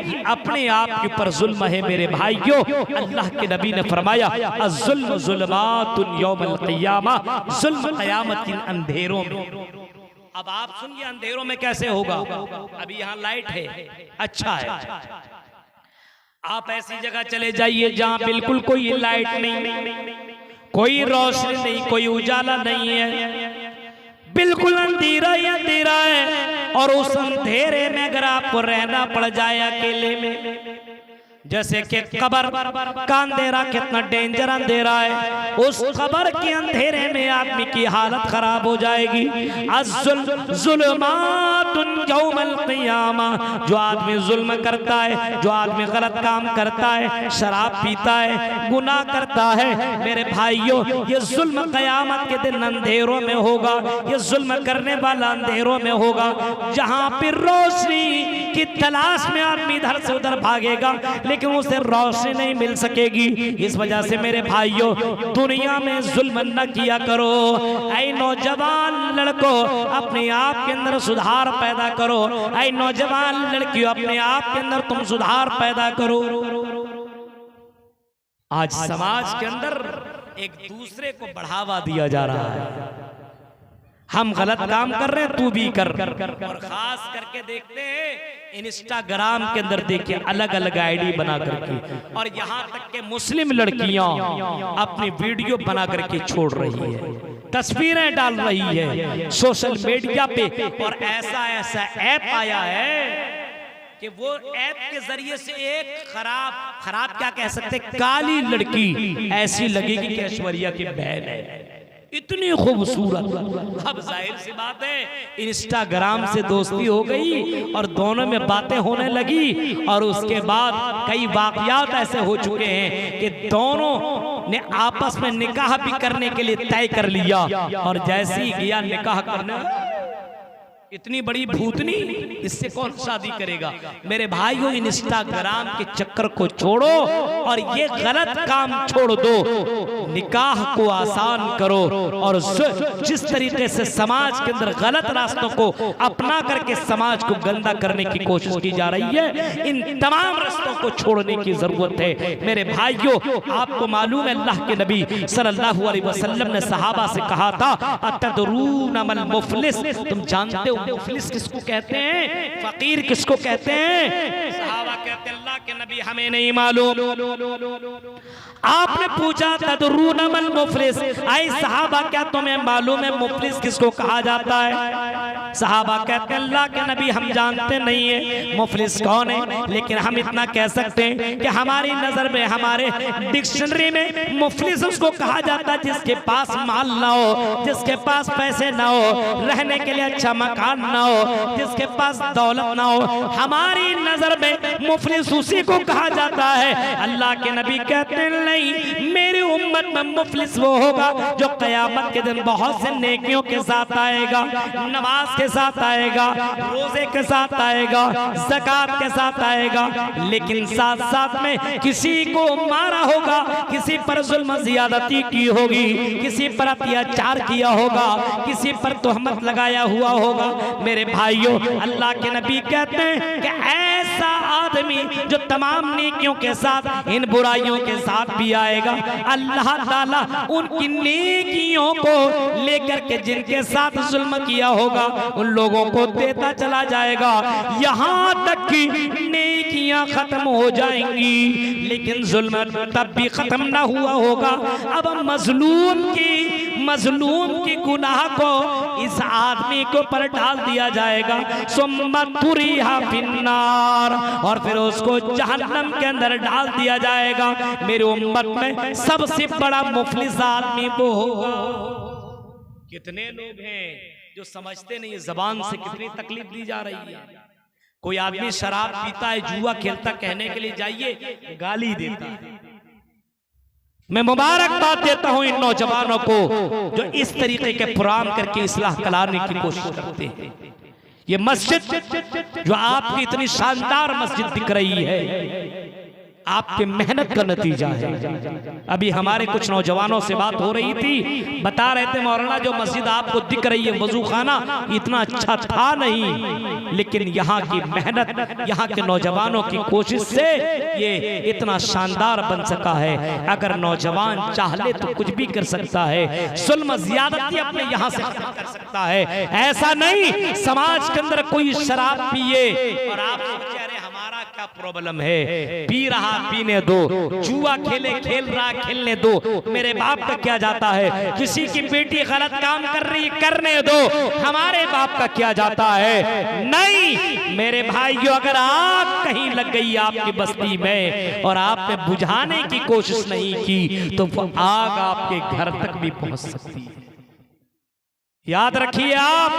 ये अपने आप के ऊपर जुल्म है मेरे भाइयों। अल्लाह के नबी ने फरमाया, अज़्ज़ुल्म ज़ुल्मातुन यौमल क़ियामा, जुल्म क़यामत के अंधेरों में। अब आप सुनिए अंधेरों में कैसे होगा। अभी यहाँ लाइट है, अच्छा है, आप ऐसी जगह चले जाइए जहाँ बिल्कुल कोई लाइट नहीं, कोई रोशनी नहीं, कोई उजाला नहीं है, बिल्कुल अंधेरा ही अंधेरा है। और उस अंधेरे में अगर आपको रहना पड़ जाए अकेले में, जैसे कि कब्र का अंधेरा कितना डेंजर अंधेरा है, उस कब्र के अंधेरे में आदमी की हालत खराब हो जाएगी। ज़ुल्मातुन यौमल क़ियामा, जो आदमी जुल्म करता है, जो आदमी गलत काम करता है, शराब पीता है, गुनाह करता है, मेरे भाइयों ये जुल्म क़यामत के दिन अंधेरों में होगा। ये जुल्म करने वाला अंधेरों में होगा, जहाँ पर रोशनी की तलाश में आदमी इधर से उधर भागेगा लेकिन उसे रोशनी नहीं मिल सकेगी। इस वजह से मेरे भाइयों, दुनिया में जुल्म न किया करो। ऐ नौजवान लड़कों, अपने आप के अंदर सुधार पैदा करो। ऐ नौजवान लड़कियों, अपने आप के अंदर तुम सुधार पैदा करो। आज समाज के अंदर एक दूसरे को बढ़ावा दिया जा रहा है। हम गलत काम कर रहे हैं, तू भी कर। और खास करके देखते हैं इंस्टाग्राम के अंदर, देखिए अलग अलग आईडी बना करके, और यहाँ तक के मुस्लिम लड़कियां अपनी वीडियो बना करके छोड़ रही है, तस्वीरें डाल रही है सोशल मीडिया पे। और ऐसा ऐसा ऐप आया है कि वो ऐप के जरिए से एक खराब क्या कह सकते, काली लड़की ऐसी लगेगी कि ऐश्वर्या की बहन है, इतनी खूबसूरत। अब जाहिर सी बात है, इंस्टाग्राम से दोस्ती हो गई और दोनों में बातें होने लगी, और उसके बाद कई वाकयात ऐसे हो चुके हैं कि दोनों ने आपस में निकाह भी करने के लिए तय कर लिया, और जैसे ही गया निकाह करने, इतनी बड़ी भूतनी, इससे कौन शादी करेगा? मेरे भाइयों, इंस्टाग्राम के चक्कर को छोड़ो और ये गलत काम छोड़ दो, निकाह को आसान करो। और जिस तरीके से समाज के अंदर गलत रास्तों को अपना करके समाज को गंदा करने की कोशिश की जा रही है, इन तमाम रास्तों को छोड़ने की जरूरत है। मेरे भाइयों, आपको मालूम है अल्लाह के नबी सल्लल्लाहु अलैहि वसल्लम ने सहाबा से कहा था, अतदरूना मल मुफलिस, तुम जानते हो मुफलिस किसको कहते हैं, फकीर किसको कहते हैं? सहाबा कहते हैं अल्लाह के नबी हमें नहीं मालूम। आपने पूछा तदरूना मल मुफलिस, आई सहाबा क्या तुम्हें मालूम है मुफलिस किसको कहा जाता है? सहाबा कहते हैं अल्लाह के नबी हम जानते नहीं है मुफलिस कौन है, लेकिन हम इतना कह सकते हैं कि हमारी नजर में, हमारे डिक्शनरी में मुफलिस उसको कहा जाता है जिसके पास माल ना हो, जिसके पास पैसे ना हो, रहने के लिए अच्छा मकान ना हो, जिसके पास दौलत ना हो। हमारी नजर में मुफलिस उसी को कहा जाता है। अल्लाह के नबी कहते हैं नहीं, मेरी उम्मत में मुफलिस वो होगा जो कयामत के दिन बहुत से नेकियों के साथ आएगा, नमाज के साथ आएगा, रोजे के साथ आएगा, ज़कात के साथ आएगा, लेकिन साथ साथ में किसी को मारा होगा, किसी पर जुल्म ज़ियादती की होगी, किसी पर अत्याचार किया होगा, किसी पर तोहमत लगाया हुआ होगा। मेरे भाइयों, अल्लाह के नबी कहते हैं कि ऐसा आदमी जो तमाम नेकियों के साथ इन बुराइयों के साथ भी आएगा, अल्लाह ताला उनकी नेकियों को लेकर के जिनके साथ जुल्म किया होगा उन लोगों को देता चला जाएगा, यहाँ तक कि नेकियां खत्म हो जाएंगी, लेकिन जुल्म तब भी खत्म ना हुआ होगा। अब मजलूम की गुनाह को इस आदमी को पर डाल दिया जाएगा, सुम्मतुरिहा फिन्नार, और फिर उसको जहन्नम के अंदर डाल दिया जाएगा। मेरी उम्मत में सबसे बड़ा मुफलिस आदमी वो होगा। कितने लोग हैं जो समझते नहीं जबान से कितनी तकलीफ दी जा रही है। कोई आदमी शराब पीता है, जुआ खेलता, कहने के लिए जाइए गाली देता है। मैं मुबारकबाद देता हूं इन नौजवानों को जो इस तरीके के प्रोग्राम करके इस्लाह कराने की कोशिश करते हैं। ये मस्जिद जो आपकी इतनी शानदार मस्जिद दिख रही है, आपके मेहनत का नतीजा है। अभी हमारे कुछ नौजवानों से बात हो रही थी, बता रहे थे मौलाना जो मस्जिद आपको दिख रही है वजू खाना इतना अच्छा था नहीं, लेकिन यहाँ की मेहनत, यहाँ के नौजवानों की कोशिश से ये इतना शानदार बन सका है। अगर नौजवान चाह ले तो कुछ भी कर सकता है, जुल्म ज़्यादती अपने यहाँ से कर सकता है। ऐसा नहीं समाज के अंदर कोई शराब पिए और आप सोचे अरे हमारा क्या प्रॉब्लम है, पी रहा पीने दो, जुआ खेले खेल रहा खेलने दो, मेरे बाप का क्या जाता है, किसी की बेटी गलत काम कर रही करने दो, हमारे बाप का क्या जाता है। नहीं मेरे भाइयों, अगर आग कहीं लग गई आपकी बस्ती में और आपने बुझाने की कोशिश नहीं की तो वो आग आपके घर तक भी पहुंच सकती है। याद रखिए आप,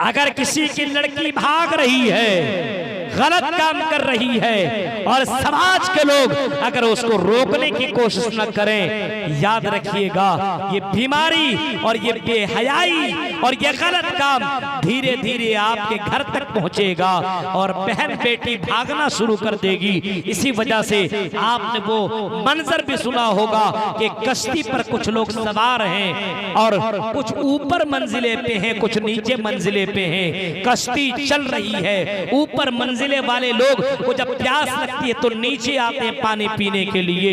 अगर किसी की लड़की भाग रही है, गलत काम कर रही है और समाज के लोग अगर उसको रोकने की कोशिश न करें, याद रखिएगा ये बीमारी और ये बेहयाई और ये गलत काम धीरे धीरे आपके घर तक पहुंचेगा और बहन बेटी भागना शुरू कर देगी। इसी वजह से आपने वो मंजर भी सुना होगा कि कश्ती पर कुछ लोग सवार हैं और कुछ ऊपर मंजिले पे हैं, कुछ नीचे मंजिले पे हैं। कश्ती चल रही है, ऊपर मंजिले वाले लोग को जब प्यास लगती है तो नीचे आते हैं पानी पीने के लिए,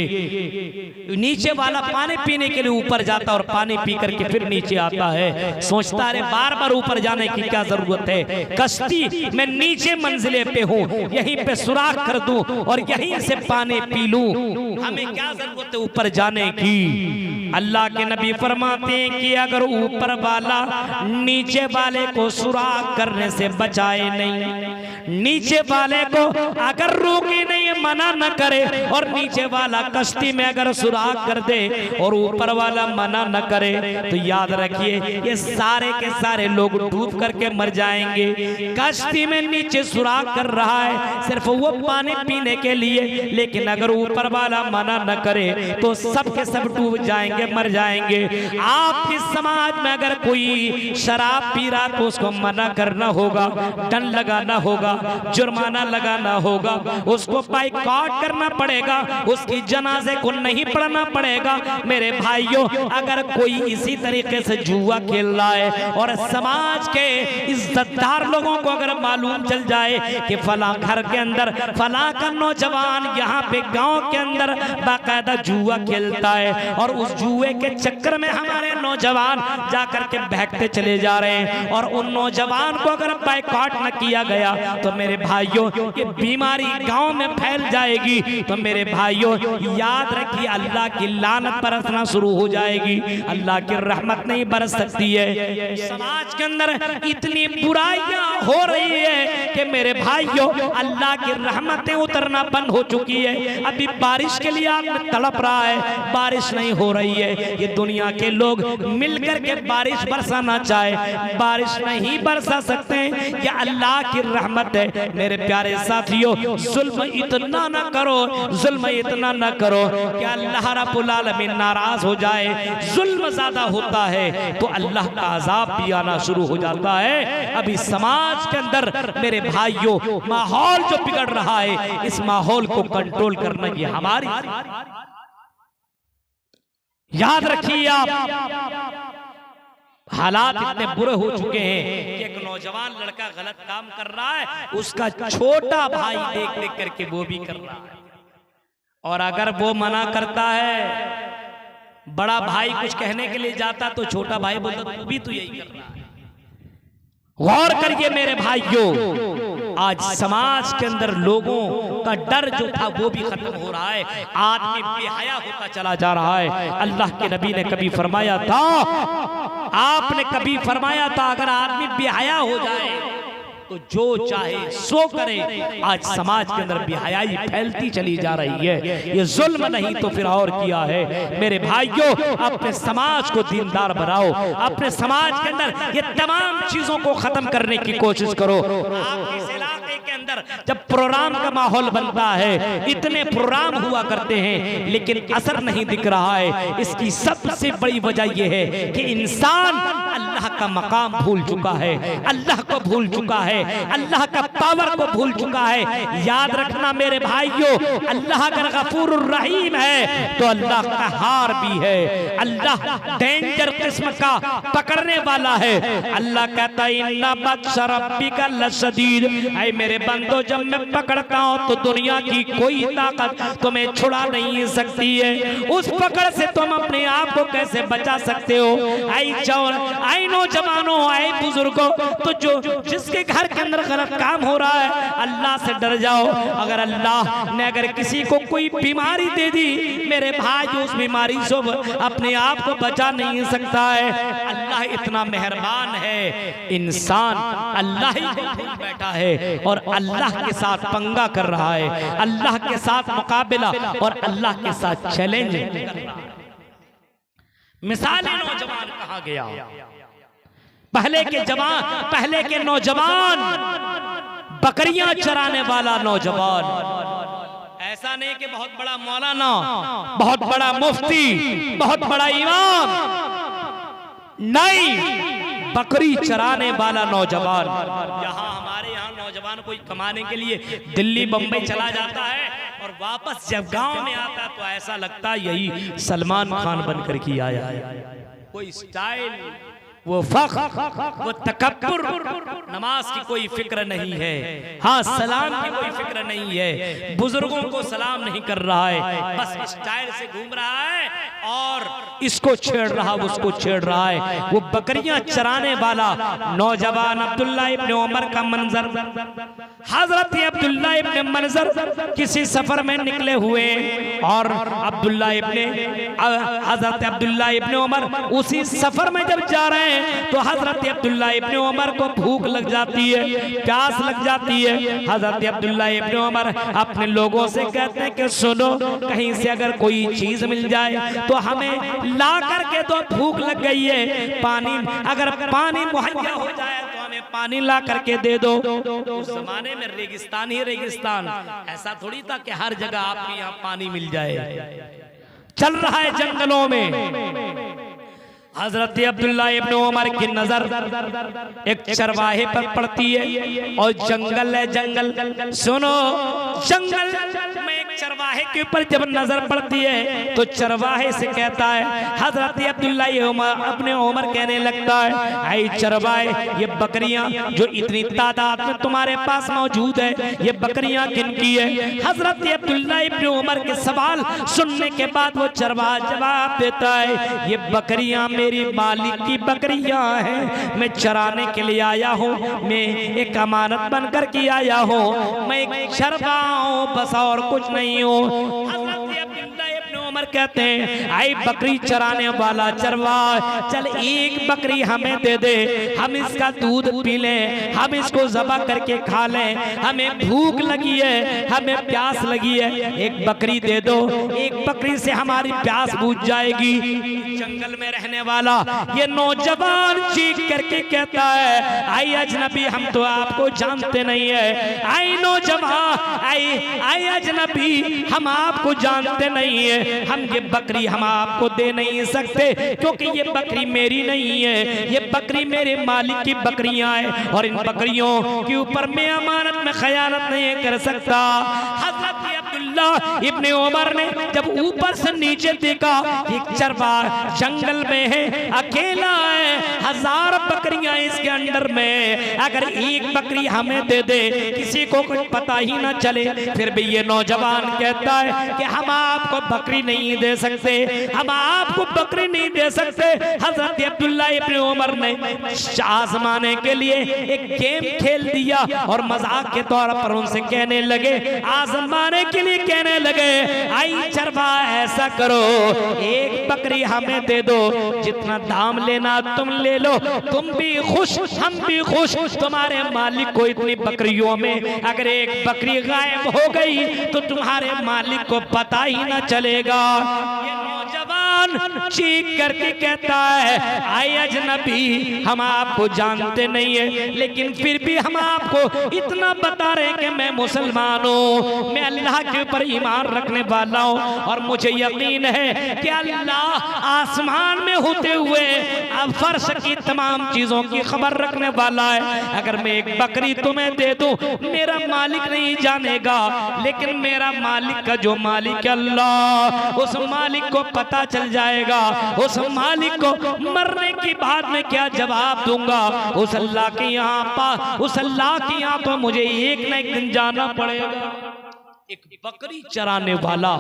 नीचे वाला पानी पीने के लिए ऊपर जाता है और पानी पी करके फिर नीचे आता है, सोचता है बार बार ऊपर जाने की क्या जरूरत है, कश्ती मैं नीचे मंजिले पे हूँ, यहीं पे सुराख कर दूं और यहीं से पानी पी लूं, हमें क्या जरूरत है ऊपर जाने की। अल्लाह के नबी फरमाते हैं कि अगर ऊपर वाला नीचे वाले को सुराख करने से बचाए नहीं, नीचे वाले को अगर रोके नहीं मना न करे और नीचे वाला कश्ती में अगर सुराख कर दे और ऊपर वाला मना न करे तो याद रखिए ये सारे के सारे लोग डूब करके मर जाएंगे। कश्ती में नीचे सुराख कर रहा है सिर्फ वो पानी पीने के लिए, लेकिन अगर ऊपर वाला मना न करे तो सब के सब डूब जाएंगे, मर जाएंगे। आपके समाज में अगर कोई शराब पी रहा तो उसको मना करना होगा, दंड लगाना होगा, जुर्माना लगाना होगा, उसको बाइकआउट करना पड़ेगा, उसकी जनाजे को नहीं पढ़ना पड़ेगा। मेरे भाइयों, अगर कोई इसी तरीके से जुआ खेल रहा है और समाज के इज्जतदार लोगों को अगर मालूम चल जाए कि फला घर के अंदर फला का नौजवान यहाँ पे गांव के अंदर बाकायदा जुआ खेलता है और उस जुए के चक्कर में हमारे नौजवान जाकर के बहकते चले जा रहे हैं और उन नौजवान को अगर बाइकआउट न किया गया तो मेरे भाइयों ये बीमारी गांव में फैल जाएगी। तो मेरे भाइयों याद रखिए अल्लाह की लानत बरसना शुरू हो जाएगी, अल्लाह की रहमत नहीं बरस सकती है। समाज के अंदर इतनी बुराइयां हो रही है कि मेरे भाइयों अल्लाह की रहमतें उतरना बंद हो चुकी है। अभी बारिश के लिए आदमी तड़प रहा है, बारिश नहीं हो रही है। ये दुनिया के लोग मिलकर के बारिश बरसाना चाहे, बारिश नहीं बरसा सकते, ये अल्लाह की रहमत है। मेरे प्यारे साथियों, जुल्म इतना ना करो, जुल्म इतना ना करो कि अल्लाह रब्बुल आलमीन नाराज हो जाए। जुल्म ज्यादा होता है तो अल्लाह का अजाब भी आना शुरू हो जाता है। अभी समाज के अंदर मेरे भाइयों माहौल जो बिगड़ रहा है, इस माहौल को कंट्रोल करना ये हमारी, याद रखिए आप। हालात इतने बुरे हो चुके हैं कि एक नौजवान लड़का गलत काम कर रहा है, उसका छोटा भाई देख देख करके वो भी कर रहा है, और अगर वो मना करता है, बड़ा भाई कुछ कहने के लिए जाता तो छोटा भाई बोलता तू भी तो यही कर रहा है। गौर करिए मेरे भाइयों, आज समाज के अंदर लोगों का डर जो था वो भी खत्म हो रहा है, आदमी बेहया होता चला जा रहा है। अल्लाह के नबी ने कभी फरमाया था, आपने कभी फरमाया था अगर आदमी बेहया हो जाए तो जो चाहे सो करे। आज समाज के अंदर बेहयाई फैलती चली जा रही है, ये जुल्म नहीं तो फिर और किया है। मेरे भाइयों, अपने समाज को दीनदार बनाओ, अपने समाज के अंदर ये तमाम चीजों को खत्म करने की कोशिश करो। आपके इस इलाके के अंदर जब प्रोग्राम का माहौल बनता है, इतने प्रोग्राम हुआ करते हैं लेकिन असर नहीं दिख रहा है, इसकी सबसे बड़ी वजह यह है कि इंसान अल्लाह का मकाम भूल चुका है, अल्लाह को भूल चुका है, अल्लाह का पावर को भूल चुका है। याद रखना मेरे भाइयों, अल्लाह अगर गफूरुर रहीम है तो अल्लाह कहार भी है, अल्लाह डेंजर किस्म का पकड़ने वाला है। अल्लाह कहता है इन्ना बत्श रब्बिका लशदीद, ऐ मेरे बंदो जब मैं पकड़ता हूं तो दुनिया की कोई ताकत तुम्हें छुड़ा नहीं सकती है। उस पकड़ से तुम अपने आप को कैसे बचा सकते हो? ऐ नौजवानों, ऐ बुजुर्गों, तो जो जिसके घर के अंदर गलत काम हो रहा है, अल्लाह से डर जाओ। अगर अल्लाह ने अगर किसी को कोई बीमारी दे दी, मेरे भाई उस बीमारी से अपने आप को बचा नहीं सकता है। अल्लाह इतना मेहरबान है, इंसान अल्लाह ही को भूल बैठा है और अल्लाह के साथ पंगा कर रहा है, अल्लाह के साथ मुकाबला और अल्लाह के साथ चैलेंज कर रहा है। मिसाल नौजवान कहा गया, पहले के नौजवान बकरियां चराने वाला नौजवान, ऐसा नहीं कि बहुत बड़ा मौलाना, बहुत बड़ा मुफ्ती, बहुत बड़ा इमाम, नहीं, बकरी चराने वाला नौजवान। हमारे यहाँ नौजवान कोई कमाने के लिए दिल्ली बम्बई चला जाता है और वापस जब गांव में आता तो ऐसा लगता है यही सलमान खान बनकर के आया है। कोई स्टाइल, वो फख्र, वो तकब्बुर, नमाज की कोई फिक्र नहीं है, हाँ सलाम की कोई फिक्र नहीं है, बुजुर्गों को सलाम नहीं कर रहा है, बस स्टाइल से घूम रहा है और इसको छेड़ रहा, उसको छेड़ रहा है। वो बकरियां चराने वाला नौजवान अब्दुल्ला इब्न उमर का मंजर, हजरत अब्दुल्ला इब्न मंजर किसी सफर में निकले हुए और हजरत अब्दुल्ला इब्न उमर उसी सफर में जब जा रहे हैं हैं तो हजरत अब्दुल्ला इब्न उमर को भूख लग जाती है, प्यास लग जाती है। हजरत अब्दुल्ला इब्न उमर अपने लोगों से कहते हैं कि सुनो, कहीं से अगर कोई चीज मिल जाए तो हमें ला करके दो, भूख लग गई है। पानी, अगर पानी मुहैया हो जाए तो हमें पानी ला करके दे दो। उस जमाने में रेगिस्तान ही रेगिस्तान, ऐसा थोड़ी था कि हर जगह आपके यहाँ पानी मिल जाए। चल रहा है जंगलों में। हजरत अब्दुल्ला इब्न उमर की नजर एक चरवाहे पर पड़ती है और जंगल है, जंगल सुनो, जंगल में एक चरवाहे के ऊपर जब नजर पड़ती है तो चरवाहे से कहता है, हजरत अब्दुल्ला अपने उमर कहने लगता है, आई चरवाहे, ये बकरियां जो इतनी तादाद में तुम्हारे पास मौजूद है, ये बकरियां किनकी है? हजरत अब्दुल्ला इब्न उमर के सवाल सुनने के बाद वो चरवाहा जवाब देता है, ये बकरियां मेरी मालिक की बकरियां हैं, मैं चराने के लिए आया हूँ, मैं एक अमानत बनकर के आया हूँ, मैं एक चरवाहा हूँ, बस और कुछ नहीं हूँ। उमर कहते हैं, आई बकरी चराने वाला चरवाहा, चल एक बकरी हमें दे दे, हम इसका दूध पी लें, हम इसको ज़बह करके खा लें, हमें भूख लगी है, हमें प्यास लगी है, एक बकरी दे दो, एक बकरी से हमारी प्यास बुझ जाएगी। जंगल में रहने वाला ये नौजवान चीख करके कहता है, आई अजनबी, हम तो आपको जानते नहीं है, आई नौजवान, आई अजनबी, हम आपको जानते नहीं है, हम ये बकरी हम आपको दे नहीं सकते, क्योंकि ये बकरी मेरी नहीं है, ये बकरी मेरे मालिक की बकरियां हैं और इन बकरियों के ऊपर मैं अमानत में खयानत नहीं कर सकता। हजरत अब्दुल्ला इब्न उमर ने जब ऊपर से नीचे देखा, एक चरवाहा जंगल में है, अकेला है, 1000 बकरियां इसके अंदर में, अगर एक बकरी हमें दे दे, किसी को कुछ पता ही ना चले। फिर भी ये नौजवान कहता है कि हम आपको बकरी नहीं दे सकते, हम आपको बकरी नहीं दे सकते। हजरत अब्दुल्ला इब्न उमर ने आजमाने के लिए एक गेम खेल दिया और मजाक के तौर पर उनसे कहने लगे, आजमाने के लिए कहने लगे, आई चरवाहा ऐसा करो, एक बकरी हमें दे दो, जितना दाम लेना तुम ले लो, तुम भी खुश हम भी खुश, तुम्हारे मालिक को इतनी बकरियों में अगर एक बकरी गायब हो गई तो तुम्हारे मालिक को पता ही ना चलेगा। ये नौजवान चीख करके कहता है, आए अजनबी, हम आपको जानते नहीं है, लेकिन फिर भी हम आपको इतना बता रहे कि मैं मुसलमान हूँ, मैं अल्लाह के ऊपर ईमान रखने वाला हूँ और मुझे यकीन है कि अल्लाह आसमान में होते हुए अब फर्श की तमाम चीजों की खबर रखने वाला है। अगर मैं एक बकरी तुम्हें दे दूं, मेरा मालिक नहीं जानेगा, लेकिन मेरा मालिक का जो मालिक अल्लाह, उस मालिक को पता चल जाएगा। उस मालिक को मरने की बाद में क्या जवाब दूंगा, उस अल्लाह के यहाँ उस अल्लाह के यहाँ तो मुझे एक न एक दिन जाना पड़ेगा। एक बकरी चराने वाला,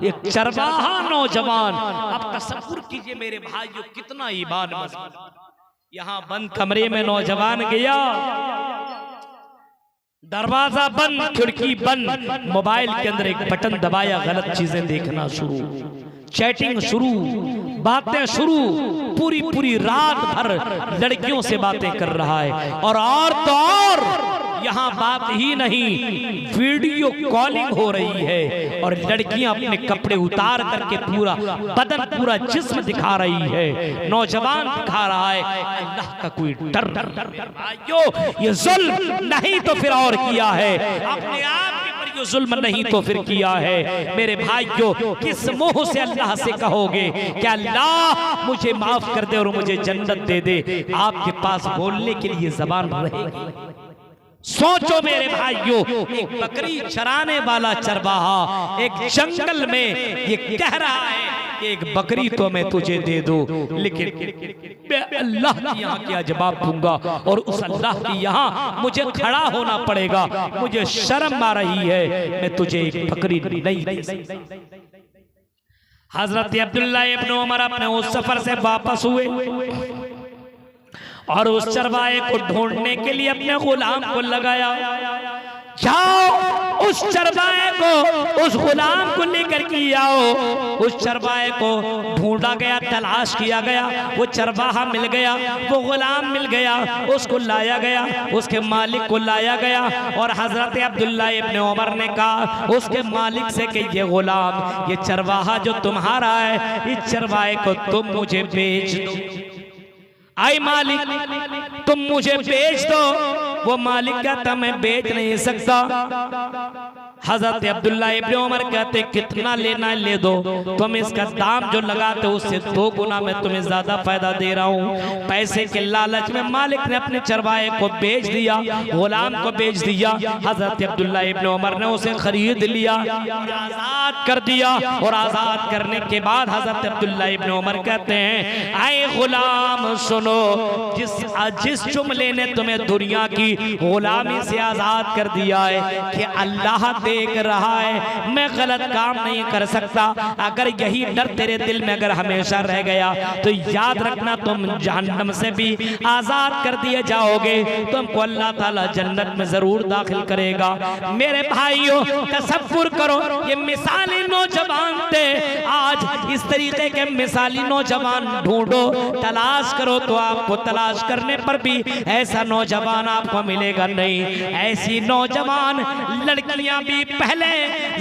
एक चरवाहा नौजवान, आप तसव्वुर कीजिए मेरे भाइयों, कितना ईमान मजबूत। यहाँ बंद कमरे में नौजवान गया, दरवाजा बंद, खिड़की बंद, मोबाइल के अंदर एक बटन दबाया, गलत चीजें देखना शुरू, चैटिंग शुरू, बातें शुरू, पूरी रात भर लड़कियों से बातें कर रहा है। और तो और यहाँ बात ही नहीं, वीडियो कॉलिंग हो रही है और लड़कियां अपने कपड़े उतार करके पूरा बदन, पूरा जिस्म दिखा रही है, नौजवान दिखा रहा है। अल्लाह का कोई डर भाइयों, ये जुल्म नहीं तो फिर और किया है, अपने आप के पर ये जुल्म नहीं तो फिर किया है। मेरे भाइयों, किस मुंह से अल्लाह से कहोगे कि अल्लाह मुझे माफ कर दे और मुझे जन्नत दे दे? आपके पास बोलने के लिए जबान रहेगी? सोचो मेरे भाइयों, एक बकरी चराने वाला चरवाहा एक जंगल में ये कह रहा है कि एक बकरी तो मैं तुझे दे दूं, लेकिन मैं अल्लाह के यहाँ क्या जवाब दूंगा और उस अल्लाह के यहाँ मुझे खड़ा होना पड़ेगा, मुझे शर्म आ रही है, मैं तुझे एक बकरी नहीं दे सकता। हजरत अब्दुल्ला इब्न उमर अपने उस सफर से वापस हुए और उस चरवाहे को ढूंढने के लिए अपने गुलाम को लगाया। जाओ उस चरवाहे को, उस गुलाम को लेकर के आओ। उस चरवाहे को ढूंढा गया, तलाश किया गया, वो चरवाहा मिल गया, वो गुलाम मिल गया, उसको लाया गया, उसके मालिक को लाया गया। और हजरत अब्दुल्ला इब्ने उमर ने कहा उसके मालिक से कि ये गुलाम, ये चरवाहा जो तुम्हारा है, इस चरवाहे को तुम मुझे बेच दो। आई मालिक तुम मुझे बेच दो। वो मालिक कहता मैं बेच नहीं सकता। हजरत अब्दुल्ला इब्ने उमर कहते कितना लेना है ले दो, तुम इसका दाम जो लगाते हो उससे 2 गुना मैं तुम्हें ज्यादा फायदा दे रहा हूँ। पैसे के लालच में मालिक ने अपने चरवाहे को बेच दिया, गुलाम को बेच दिया। हजरत अब्दुल्ला इब्ने उमर ने उसे खरीद लिया, आजाद कर दिया। और आजाद करने के बाद हजरत अब्दुल्ला इब्ने उमर कहते हैं आए गुलाम सुनो, जिस जुमले ने तुम्हें दुनिया की गुलामी से आजाद कर दिया है कि अल्लाह देख रहा है, मैं गलत काम नहीं कर सकता। अगर यही डर तेरे दिल में अगर हमेशा रह गया तो याद रखना तुम जहन्नम से भी आजाद कर दिए जाओगे, तुमको अल्लाह ताला जन्नत में जरूर दाखिल करेगा। मेरे भाइयों तसव्वुर करो, ये मिसाली नौजवान थे। आज इस तरीके के मिसाली नौजवान ढूंढो, तलाश करो, तो आपको तलाश करने पर भी ऐसा नौजवान आपको मिलेगा नहीं। ऐसी नौजवान लड़कियां भी पहले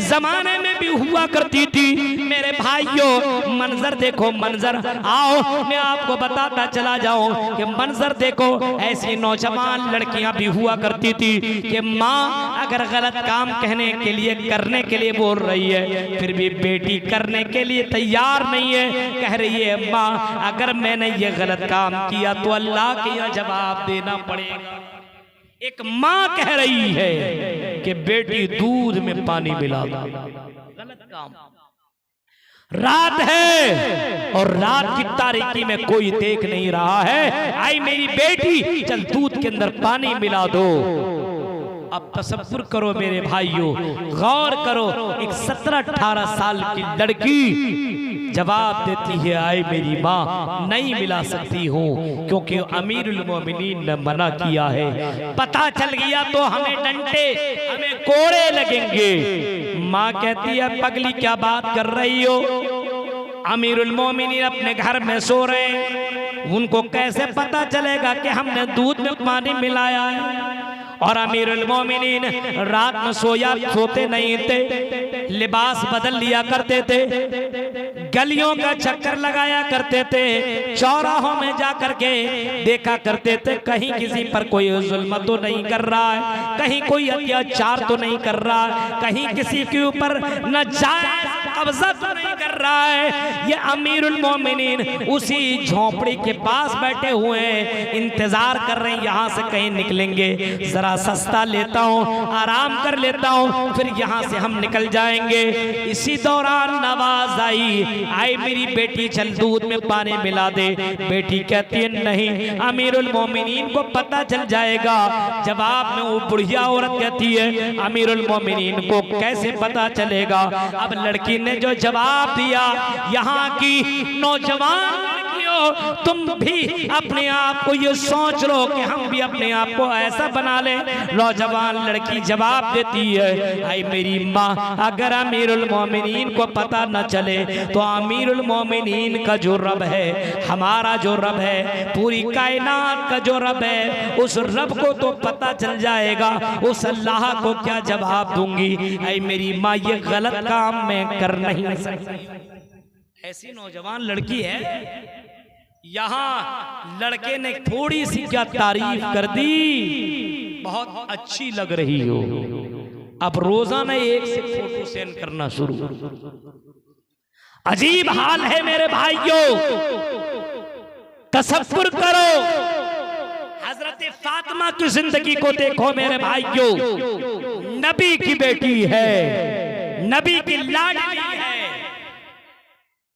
जमाने में भी हुआ करती थी। मेरे भाइयों मंजर देखो, मंजर आओ मैं आपको बताता चला जाऊं कि मंजर देखो। ऐसी नौजवान लड़कियां भी हुआ करती थी कि माँ अगर गलत काम कहने के लिए करने के लिए बोल रही है, फिर भी बेटी करने के लिए तैयार नहीं है। कह रही है माँ अगर मैंने ये गलत काम किया तो अल्लाह के यहाँ जवाब देना पड़ेगा। एक माँ कह रही है कि बेटी दूध में पानी मिला दो, गलत काम। रात है और रात की तारीकी में कोई देख नहीं रहा है, आई मेरी बेटी चल दूध के अंदर पानी मिला दो। अब तसव्वुर करो मेरे भाइयों, गौर करो, एक 17-18 साल की लड़की जवाब देती है आई मेरी माँ नहीं मिला सकती हूँ क्योंकि अमीरुल मोमिनीन ने मना किया है। पता चल गया तो हमें डंडे, हमें कोड़े लगेंगे। माँ कहती है पगली क्या बात कर रही हो, अमीरुल मोमिनीन अपने घर में सो रहे हैं, उनको कैसे पता चलेगा कि हमने दूध में पानी मिलाया है। और अमीरुल मोमिनीन रात में सोते नहीं थे, लिबास बदल लिया करते थे, गलियों का चक्कर लगाया करते थे, चौराहों में जा करके देखा करते थे कहीं किसी पर कोई जुल्म तो नहीं कर रहा है, कहीं कोई अत्याचार तो नहीं कर रहा है, कहीं किसी के ऊपर नाजायज कब्जा तो नहीं कर रहा है। ये अमीरुल मोमिनीन उसी झोपड़ी के पास बैठे हुए हैं, इंतजार कर रहे हैं यहाँ से कहीं निकलेंगे, जरा सस्ता लेता हूँ, आराम कर लेता हूँ, फिर यहाँ से हम निकल जाएंगे। इसी दौरान नवाज आई मेरी बेटी चल दूध में पानी मिला दे। बेटी कहती है नहीं, अमीरुल मोमिनीन को पता चल जाएगा। जवाब में वो बुढ़िया औरत कहती है अमीरुल मोमिनीन को कैसे पता चलेगा। अब लड़की ने जो जवाब दिया, यहाँ की नौजवान तुम भी अपने आप को ये सोच लो कि हम भी अपने आप को ऐसा बना ले। नौजवान लड़की जवाब देती है आई मेरी माँ अगर अमीरुल मोमिनीन को पता न चले तो अमीरुल मोमिनीन का जो रब है, हमारा जो रब है, पूरी कायनात का जो रब है, उस रब को तो पता चल जाएगा, उस अल्लाह को क्या जवाब दूंगी। आई मेरी माँ ये गलत काम मैं कर नहीं सकती। ऐसी नौजवान लड़की है। यहाँ लड़के ने थोड़ी सी क्या तारीफ कर दी, बहुत अच्छी लग रही हो। अब रोजाना एक से फोटो सेंड करना शुरू। अजीब हाल है मेरे भाइयों, तसव्वुर करो। हजरत फातिमा की जिंदगी को देखो मेरे भाइयों, नबी की बेटी है, नबी की लाडली है,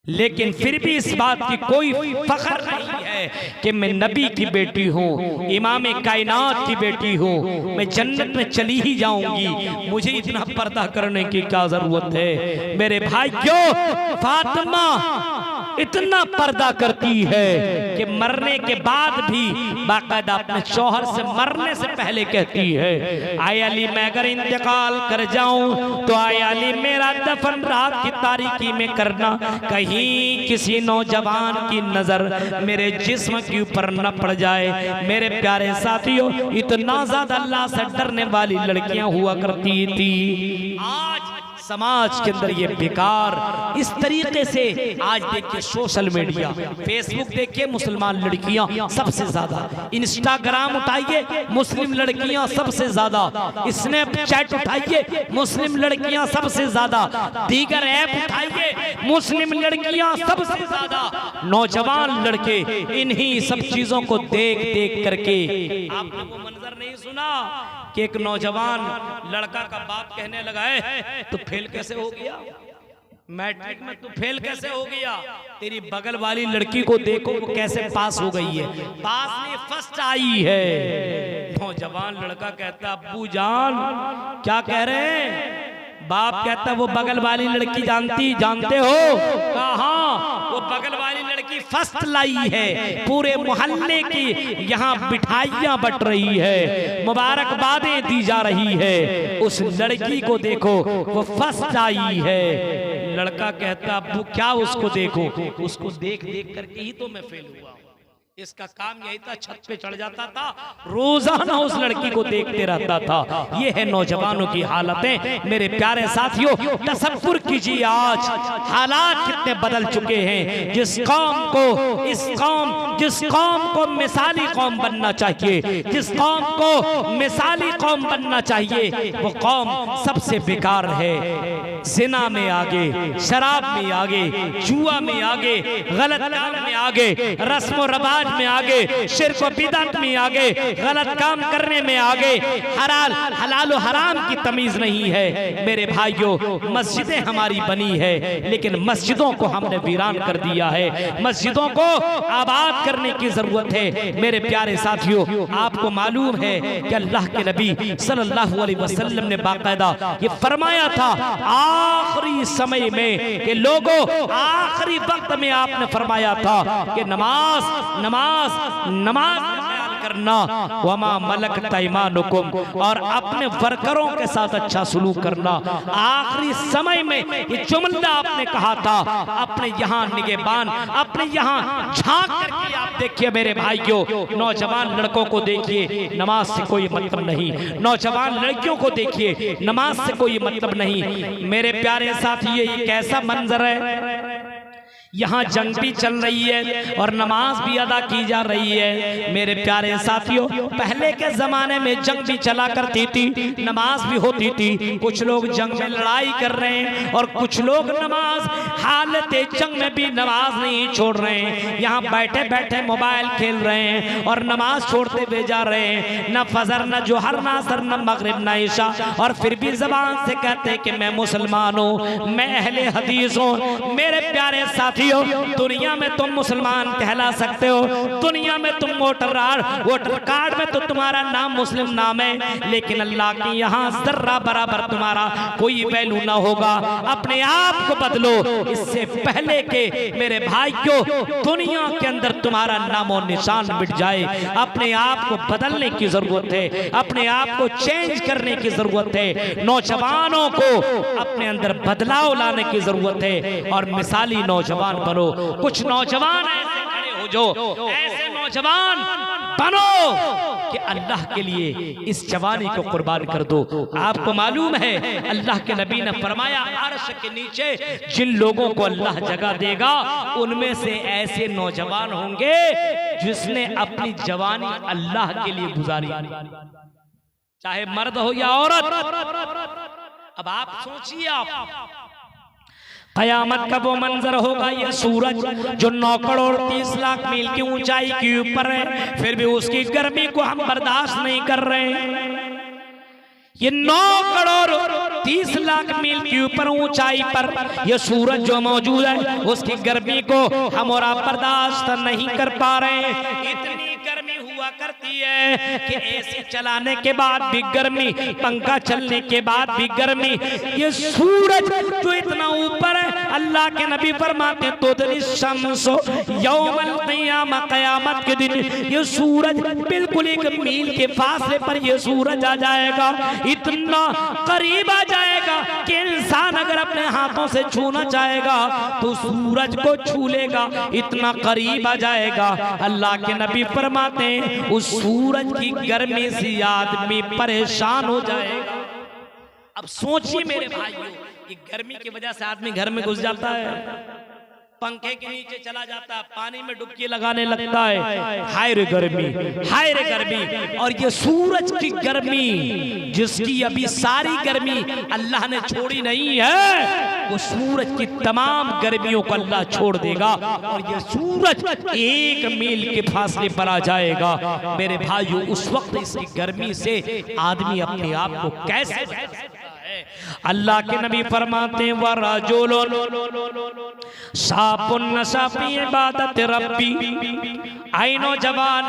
लेकिन फिर भी इस बात की कोई फख्र नहीं है कि मैं नबी की बेटी हूँ, इमाम कायनात की बेटी हूँ, मैं जन्नत में चली ही जाऊंगी, मुझे इतना पर्दा करने की क्या जरूरत है। मेरे भाइयों फातिमा इतना पर्दा करती है कि मरने के बाद भी बाकायदा अपने शौहर से मरने से पहले कहती है, आय अली मैं अगर इंतकाल कर जाऊं तो आय अली मेरा दफन रात की तारीकी में करना, कहीं किसी नौजवान की नजर मेरे जिस्म के ऊपर न पड़ जाए। मेरे प्यारे साथियों, इतना ज्यादा अल्लाह से डरने वाली लड़कियां हुआ करती थी। आज समाज के अंदर ये बेकार इस तरीके से, आज देखिए सोशल मीडिया, फेसबुक देखिए मुसलमान लड़कियां सबसे ज्यादा, इंस्टाग्राम उठाइए मुस्लिम लड़कियां सबसे ज्यादा, स्नैपचैट उठाइए मुस्लिम लड़कियां सबसे ज्यादा, दीगर ऐप उठाइए मुस्लिम लड़कियां सबसे ज्यादा। नौजवान लड़के इन्हीं सब चीजों को देख देख करके, आपने वो मंजर नहीं सुना कि एक नौजवान लड़का का बाप कहने लगा है तो फेल कैसे हो गया, मैट्रिक में तू फेल कैसे हो गया, तेरी बगल वाली लड़की को देखो वो कैसे पास हो गई है, पास में फर्स्ट आई है। नौजवान लड़का कहता अब्बू जान क्या कह रहे हैं, बाप कहता वो बगल वाली लड़की जानते हो, कहाँ, वो बगल वाली लड़की फर्स्ट लाई है, पूरे मोहल्ले की यहाँ मिठाइयाँ बट रही है, मुबारकबादें दी जा रही है, उस लड़की को देखो वो फर्स्ट आई है। लड़का कहता अब्बू क्या उसको देखो, उसको देख देख करके ही तो मैं फेल हुआ। इसका काम यही था, छत पे चढ़ जाता था, रोजाना उस लड़की को देखते रहता था। ये है नौजवानों की हालतें। मेरे प्यारे साथियों, तसव्वुर कीजिए आज हालात कितने बदल चुके हैं। जिस कौम को मिसाली कौम बनना चाहिए, जिस कौम को मिसाली कौम बनना चाहिए, वो कौम सबसे बेकार है। जिना में आगे, शराब में आगे, जुआ में आगे, गलत काम में आगे, रस्म रवाज में आगे, शिर्क व बिदअत में आगे, गलत काम करने में आगे, हलाल और हराम की तमीज नहीं है। मेरे भाइयों, मस्जिदें हमारी बनी है लेकिन मस्जिदों को हमने वीरान कर दिया है। मस्जिदों को आबाद करने की जरूरत है। मेरे प्यारे साथियों, आपको मालूम है कि अल्लाह के नबी सल्लल्लाहु अलैहि वसल्लम ने बाकायदा ये फरमाया था आखिरी समय में कि लोगों, आखिरी वक्त में आपने फरमाया था कि नमाज करना, वमा मलकत ऐमानुकुम, और अपने वर्करों के साथ अच्छा सलूक करना। आखिरी समय में ये जुमला आपने कहा था। अपने यहाँ निगहबान, अपने यहाँ झांक करके आप देखिए मेरे भाइयों, नौजवान लड़कों को देखिए, नमाज से कोई मतलब नहीं, नौजवान लड़कियों को देखिए, नमाज से कोई मतलब नहीं। मेरे प्यारे साथी, ये कैसा मंजर है, यहाँ जंग भी चल रही है और नमाज भी अदा की जा रही है। मेरे प्यारे साथियों, पहले के जमाने में जंग भी चला करती थी, नमाज भी होती थी। कुछ लोग जंग में लड़ाई कर रहे हैं और कुछ लोग नमाज हालत जंग में भी नमाज नहीं छोड़ रहे हैं। यहाँ बैठे बैठे मोबाइल खेल रहे हैं और नमाज छोड़ते हुए जा रहे हैं। न फजर, न जोहर, न असर, न मगरिब, न इशा, और फिर भी जबान से कहते हैं कि मैं मुसलमान हूँ, मैं अहले हदीस हूँ। मेरे प्यारे साथी, दुनिया में तुम मुसलमान कहला सकते हो, दुनिया में तुम वोटर कार्ड में तो तुम्हारा नाम मुस्लिम नाम है, लेकिन अल्लाह की यहाँ जर्रा बराबर तुम्हारा कोई वैल्यू ना होगा। अपने आप को बदलो इससे पहले के मेरे भाइयों दुनिया के अंदर तुम्हारा नामो निशान मिट जाए। अपने आप को बदलने की जरूरत है, अपने आप को चेंज करने की जरूरत है। नौजवानों को अपने अंदर बदलाव लाने की जरूरत है और मिसाली नौजवान बनो। कुछ नौजवान ऐसे खड़े हो जो ऐसे नौजवान बनो कि अल्लाह के लिए इस जवानी को कुर्बान कर दो। आपको मालूम है अल्लाह के नबी ने फरमाया, अर्श के नीचे जिन लोगों को अल्लाह जगह देगा उनमें से ऐसे नौजवान होंगे जिसने अपनी जवानी अल्लाह के लिए गुजारी, चाहे मर्द हो या औरत। अब आप सोचिए, आप कयामत का वो मंजर होगा, ये सूरज जो 9 करोड़ 30 लाख मील की ऊंचाई के ऊपर है, फिर भी उसकी गर्मी को हम बर्दाश्त नहीं कर रहे हैं। ये 9 करोड़ 30 लाख मील के ऊपर ऊंचाई पर ये सूरज जो मौजूद है, उसकी गर्मी को हम और आप बर्दाश्त नहीं कर पा रहे हैं। इतनी गर्मी हुआ हुआ करती है कि एसी चलाने के बाद भी गर्मी, पंखा चलने के बाद भी गर्मी। ये सूरज जो इतना ऊपर है, अल्लाह के नबी फरमाते तो शम्सो यौमल क़ियामा, क़यामत के दिन ये सूरज बिल्कुल 1 मील के फासले पर ये सूरज आ जाएगा, इतना करीब आ जाएगा कि इंसान अगर अपने हाथों से छूना चाहेगा तो सूरज को छू लेगा, इतना करीब आ जाएगा। अल्लाह के नबी फरमाते हैं उस सूरज की गर्मी से आदमी परेशान हो जाएगा। अब सोचिए मेरे भाइयों, ये गर्मी की वजह से आदमी घर में घुस जाता है, पंखे के नीचे चला जाता है, पानी में डुबकी लगाने लगता है। हाय रे गर्मी, हाय रे गर्मी। और ये सूरज की गर्मी जिसकी अभी सारी गर्मी अल्लाह ने छोड़ी नहीं है, वो सूरज की तमाम गर्मियों को अल्लाह छोड़ देगा और ये सूरज 1 मील के फासले पर आ जाएगा। मेरे भाइयों, उस वक्त इसकी गर्मी से आदमी अपने आप को कैसे बचा सकता है? अल्लाह के नबी फरमाते हैं वरजुलुन शाबुन नशा फी इबादत रब्बी। आई नौजवान,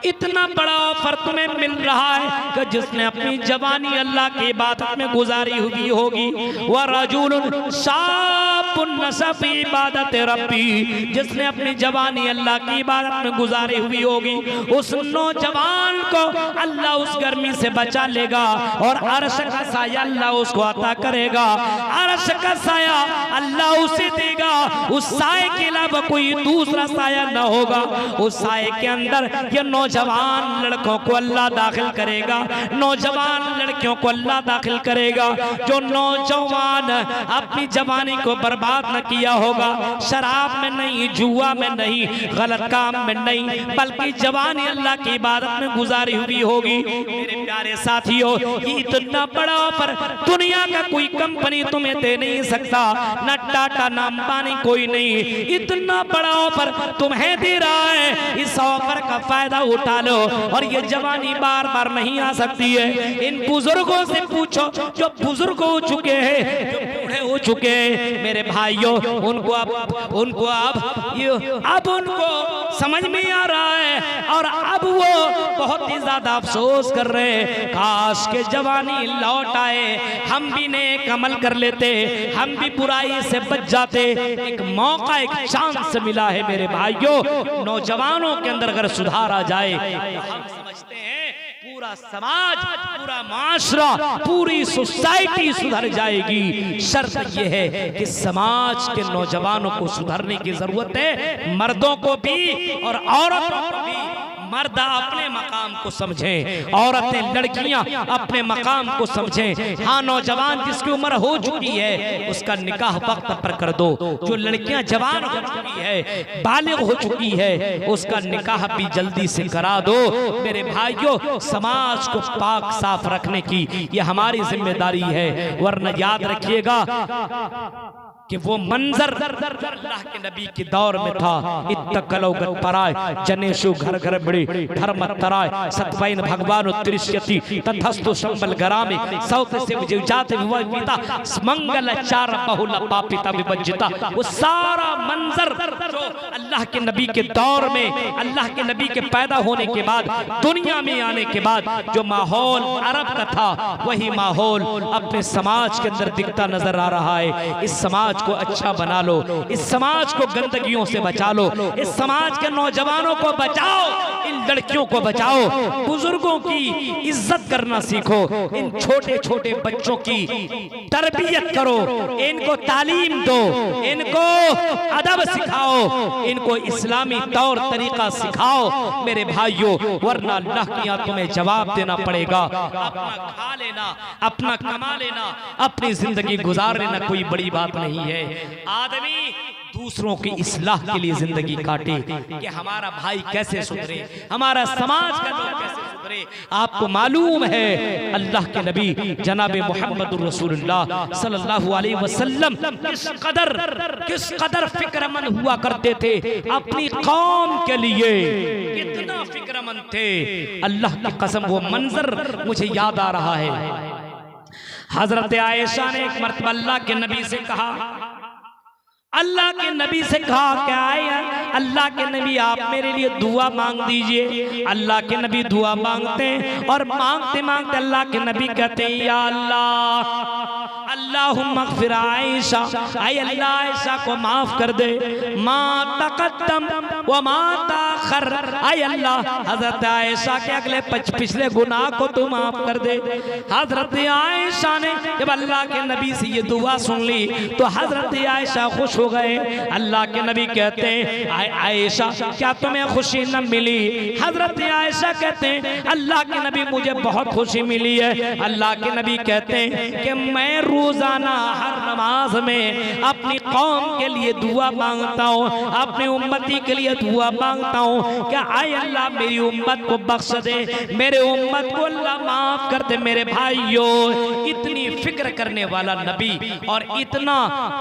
इतना बड़ा ऑफर तुम्हें मिल रहा है कि जिसने अपनी जवानी अल्लाह की इबादत में गुजारी हुई होगी। वरजुलुन शाबुन नशा फी इबादत रब्बी, जिसने अपनी जवानी अल्लाह की इबादत में गुजारी हुई होगी, उस नौजवान को अल्लाह उस गर्मी से बचा लेगा और अर्श का साया अल्लाह उसको अता करेगा। अर्श का साया अल्लाह उसे देगा, उस साए के अलावा कोई दूसरा साया न होगा। उस साए के अंदर ये नौजवान लड़कों को अल्लाह दाखिल करेगा, नौजवान लड़कियों को अल्लाह दाखिल करेगा। जो नौजवान अपनी जवानी को बर्बाद न किया होगा, शराब में नहीं, जुआ में नहीं, गलत काम में नहीं, बल्कि जवानी अल्लाह की इबादत में गुजारी हुई होगी। मेरे प्यारे साथियों, इतना बड़ा ऑफर दुनिया का कोई कंपनी तुम्हें दे नहीं सकता, न टाटा न अंबानी, कोई नहीं। इतना बड़ा ऑफर तुम्हें दे रहा है, इस ऑफर का फायदा उठा लो। और ये जवानी बार बार नहीं आ सकती है। इन बुजुर्गों से पूछो जो बुजुर्ग हो चुके हैं, जो बूढ़े हो चुके हैं, मेरे भाइयों, उनको अब उनको समझ में आ रहा है और अब वो बहुत ही ज्यादा अफसोस कर रहे हैं, काश के जवानी लौट आए, हम भी नेक अमल कर लेते, हम भी बुराई से बच जाते। एक मौका, एक चांस मिला है मेरे भाइयों। नौजवानों के अंदर अगर सुधार आ जाए तो हम समझते हैं पूरा समाज, पूरा माशरा, पूरी सोसाइटी सुधर जाएगी। शर्त यह है कि समाज के नौजवानों को सुधरने की जरूरत है, मर्दों को भी और औरतों को भी। मर्द अपने मकाम को समझें, औरतें लड़कियां अपने मकाम को समझें। हाँ, नौजवान जिसकी उम्र हो चुकी है उसका निकाह वक्त पर कर दो। जो लड़कियां जवान हो चुकी है, बालिग हो चुकी है, उसका निकाह भी जल्दी से करा दो। मेरे भाइयों, समाज को पाक साफ रखने की ये हमारी जिम्मेदारी है। वरना याद रखिएगा कि वो मंजर अल्लाह के नबी के दौर में था। इत्तकलौगत पराय जनेशु घर घर बड़े धर्म तराय सत्वैन भगवान उत्तरिष्यति तथस्तु संबल गरामे सौत से विजात विविता मंगल चार बहुल पापिता विभजिता। वो सारा मंजर जो अल्लाह के नबी के दौर में, अल्लाह के नबी के पैदा होने के बाद, दुनिया में आने के बाद जो माहौल अरब का था, वही माहौल अपने समाज के अंदर दिखता नजर आ रहा है। इस समाज को अच्छा बना लो, इस समाज को गंदगियों से बचा लो, इस समाज के नौजवानों को बचाओ, इन लड़कियों को बचाओ, बुजुर्गों की इज्जत करना सीखो, इन छोटे छोटे बच्चों की तरबियत करो, इनको तालीम दो, इनको अदब सिखाओ, इनको इस्लामी तौर तरीका सिखाओ मेरे भाइयों। वरना अल्लाह की यहाँ तुम्हें जवाब देना पड़ेगा। अपना खा लेना, अपना कमा लेना, अपनी जिंदगी गुजार लेना कोई बड़ी बात नहीं है। आदमी दूसरों की इस्लाह के लिए जिंदगी काटे कि हमारा भाई कैसे सुधरे, हमारा समाज का लोग कैसे सुधरे। आपको मालूम है अल्लाह के नबी जनाब मोहम्मद रसूलुल्लाह सल्लल्लाहु अलैहि वसल्लम किस कदर फिक्रमंद हुआ करते थे अपनी कौम के लिए, कितना फिक्रमंद थे। अल्लाह की कसम वो मंजर मुझे याद आ रहा है। हजरत आयशा ने एक मर्तबा अल्लाह के नबी से कहा, अल्लाह के नबी से कहा क्या है अल्लाह के नबी आप मेरे लिए दुआ मांग दीजिए। अल्लाह के नबी दुआ मांगते हैं और मांगते मांगते अल्लाह के नबी कहते हैं या अल्लाह अल्लाहुम्मा अग़फ़िर आयशा, ऐ अल्लाह आयशा को माफ कर दे, मा तक़द्दम व मा ताख़र, ऐ अल्लाह हजरत आयशा के अगले पिछले गुनाह को तू माफ कर दे। हजरत आयशा ने जब अल्लाह के नबी से ये दुआ सुन ली तो हजरत आयशा खुश हो गए। अल्लाह के नबी कहते हैं आयशा क्या तुम्हें खुशी न मिली? हजरत आयशा कहते हैं अल्लाह के नबी मुझे बहुत खुशी मिली है। अल्लाह के नबी कहते हैं कि मैं रोजाना हर नमाज में अपनी कौम के लिए दुआ मांगता हूँ, अपनी उम्मती के लिए दुआ मांगता हूँ कि आए अल्लाह मेरी उम्मत को बख्श दे, मेरे उम्मत को अल्लाह माफ कर दे। मेरे भाइयों, इतनी फिक्र करने वाला नबी और इतना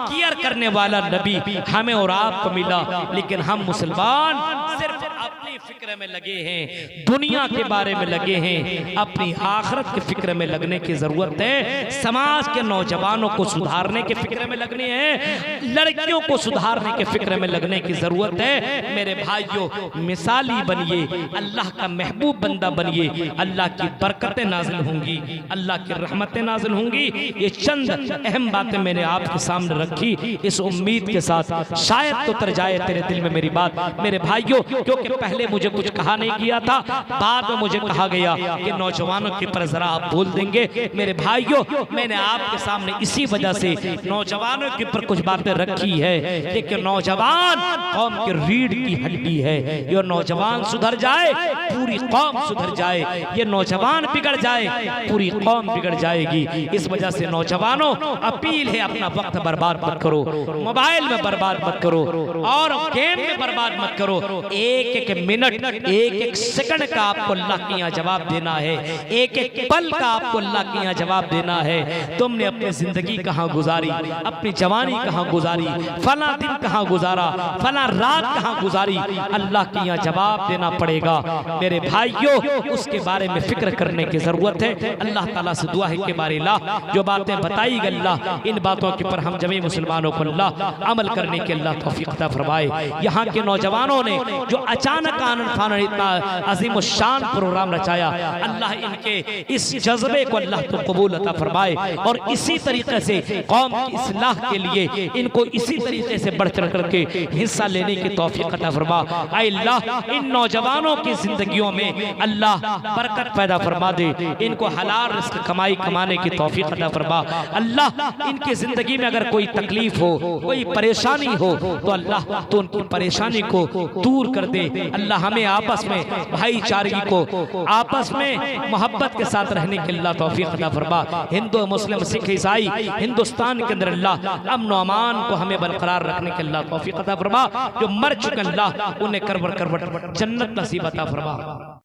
केयर करने वाला नबी हमें और आपको मिला, लेकिन हम मुसलमान सिर्फ अपनी फिक्र में लगे हैं, दुनिया के बारे में लगे हैं। अपनी आखिरत की फिक्र में लगने की जरूरत है। समाज के नौजवानों को सुधारने के फिक्र में लगने हैं, लड़कियों को सुधारने के फिक्र में लगने की जरूरत है। मेरे भाइयों, मिसाली बनिए, अल्लाह का महबूब बंदा बनिए, अल्लाह की बरकतें नाजिल होंगी, अल्लाह की रहमतें नाजिल होंगी। ये चंद अहम बातें मैंने आपके सामने रखी इस उम्मीद के साथ शायद तो उतर जाए तेरे दिल में मेरी बात। मेरे भाइयों, क्योंकि पहले मुझे कुछ कहा नहीं गया था, बाद में मुझे कहा गया कि नौजवानों के ऊपर जरा आप बोल देंगे। मेरे भाइयों, मैंने आपके सामने इसी वजह से नौजवानों के ऊपर कुछ बातें रखी है, लेकिन नौजवान कौम की रीढ़ की हड्डी है। ये नौजवान सुधर जाए पूरी कौम सुधर जाए, ये नौजवान बिगड़ जाए पूरी कौम बिगड़ जाएगी। इस वजह से नौजवानों, अपील है अपना वक्त बर्बाद मत करो, मोबाइल में बर्बाद मत करो और गेम में बर्बाद मत करो। एक एक मिनट, एक एक सेकंड का आपको अल्लाह के यहाँ जवाब देना है, एक एक पल का आपको अल्लाह के यहाँ जवाब देना है। तुमने अपनी जिंदगी कहाँ गुजारी, अपनी जवानी कहाँ गुजारी, फला दिन कहाँ गुजारा, फला रात कहाँ गुजारी, अल्लाह के यहाँ जवाब देना पड़ेगा। मेरे भाइयों, उसके बारे में फिक्र करने की जरूरत है। अल्लाह ताला से दुआ है कि बारे अल्लाह जो बातें बताई गई अल्लाह, इन बातों के ऊपर हम जमी मुसलमानों को अल्लाह अमल करने के अल्लाह तौफीक अता फरमाए। यहाँ के नौजवानों ने जो अचानक आनन फानन इतना अजीम शान प्रोग्राम रचाया, अल्लाह इनके इस जज्बे को अल्लाह तो कबूल अता फरमाए और इसी तरीके से कौम की इस्लाह के लिए इनको इसी तरीके से बढ़ चढ़ करके हिस्सा लेने की तौफीक अता फरमा। ऐ अल्लाह, इन नौजवानों की जिंदगियों में अल्लाह बरकत पैदा फरमा दे, इनको हलाल रिस्क कमाई कमाने की तौफीक अता फरमा। अल्लाह, इनकी जिंदगी में अगर कोई तकलीफ हो, कोई परेशानी हो तो अल्लाह तो उनकी परेशानी को दूर कर दे। अल्लाह हमें आपस में भाईचारगी को, आपस में मोहब्बत के साथ रहने के अल्लाह तौफीक अता फरमा। हिंदू मुस्लिम सिख ईसाई हिंदुस्तान के अंदर अल्लाह अमन व अमान को हमें बरकरार रखने के अल्लाह तौफीक अता फरमा। जो मर चुके अल्लाह उन्हें करवट करवट जन्नत नसीब अता फरमा।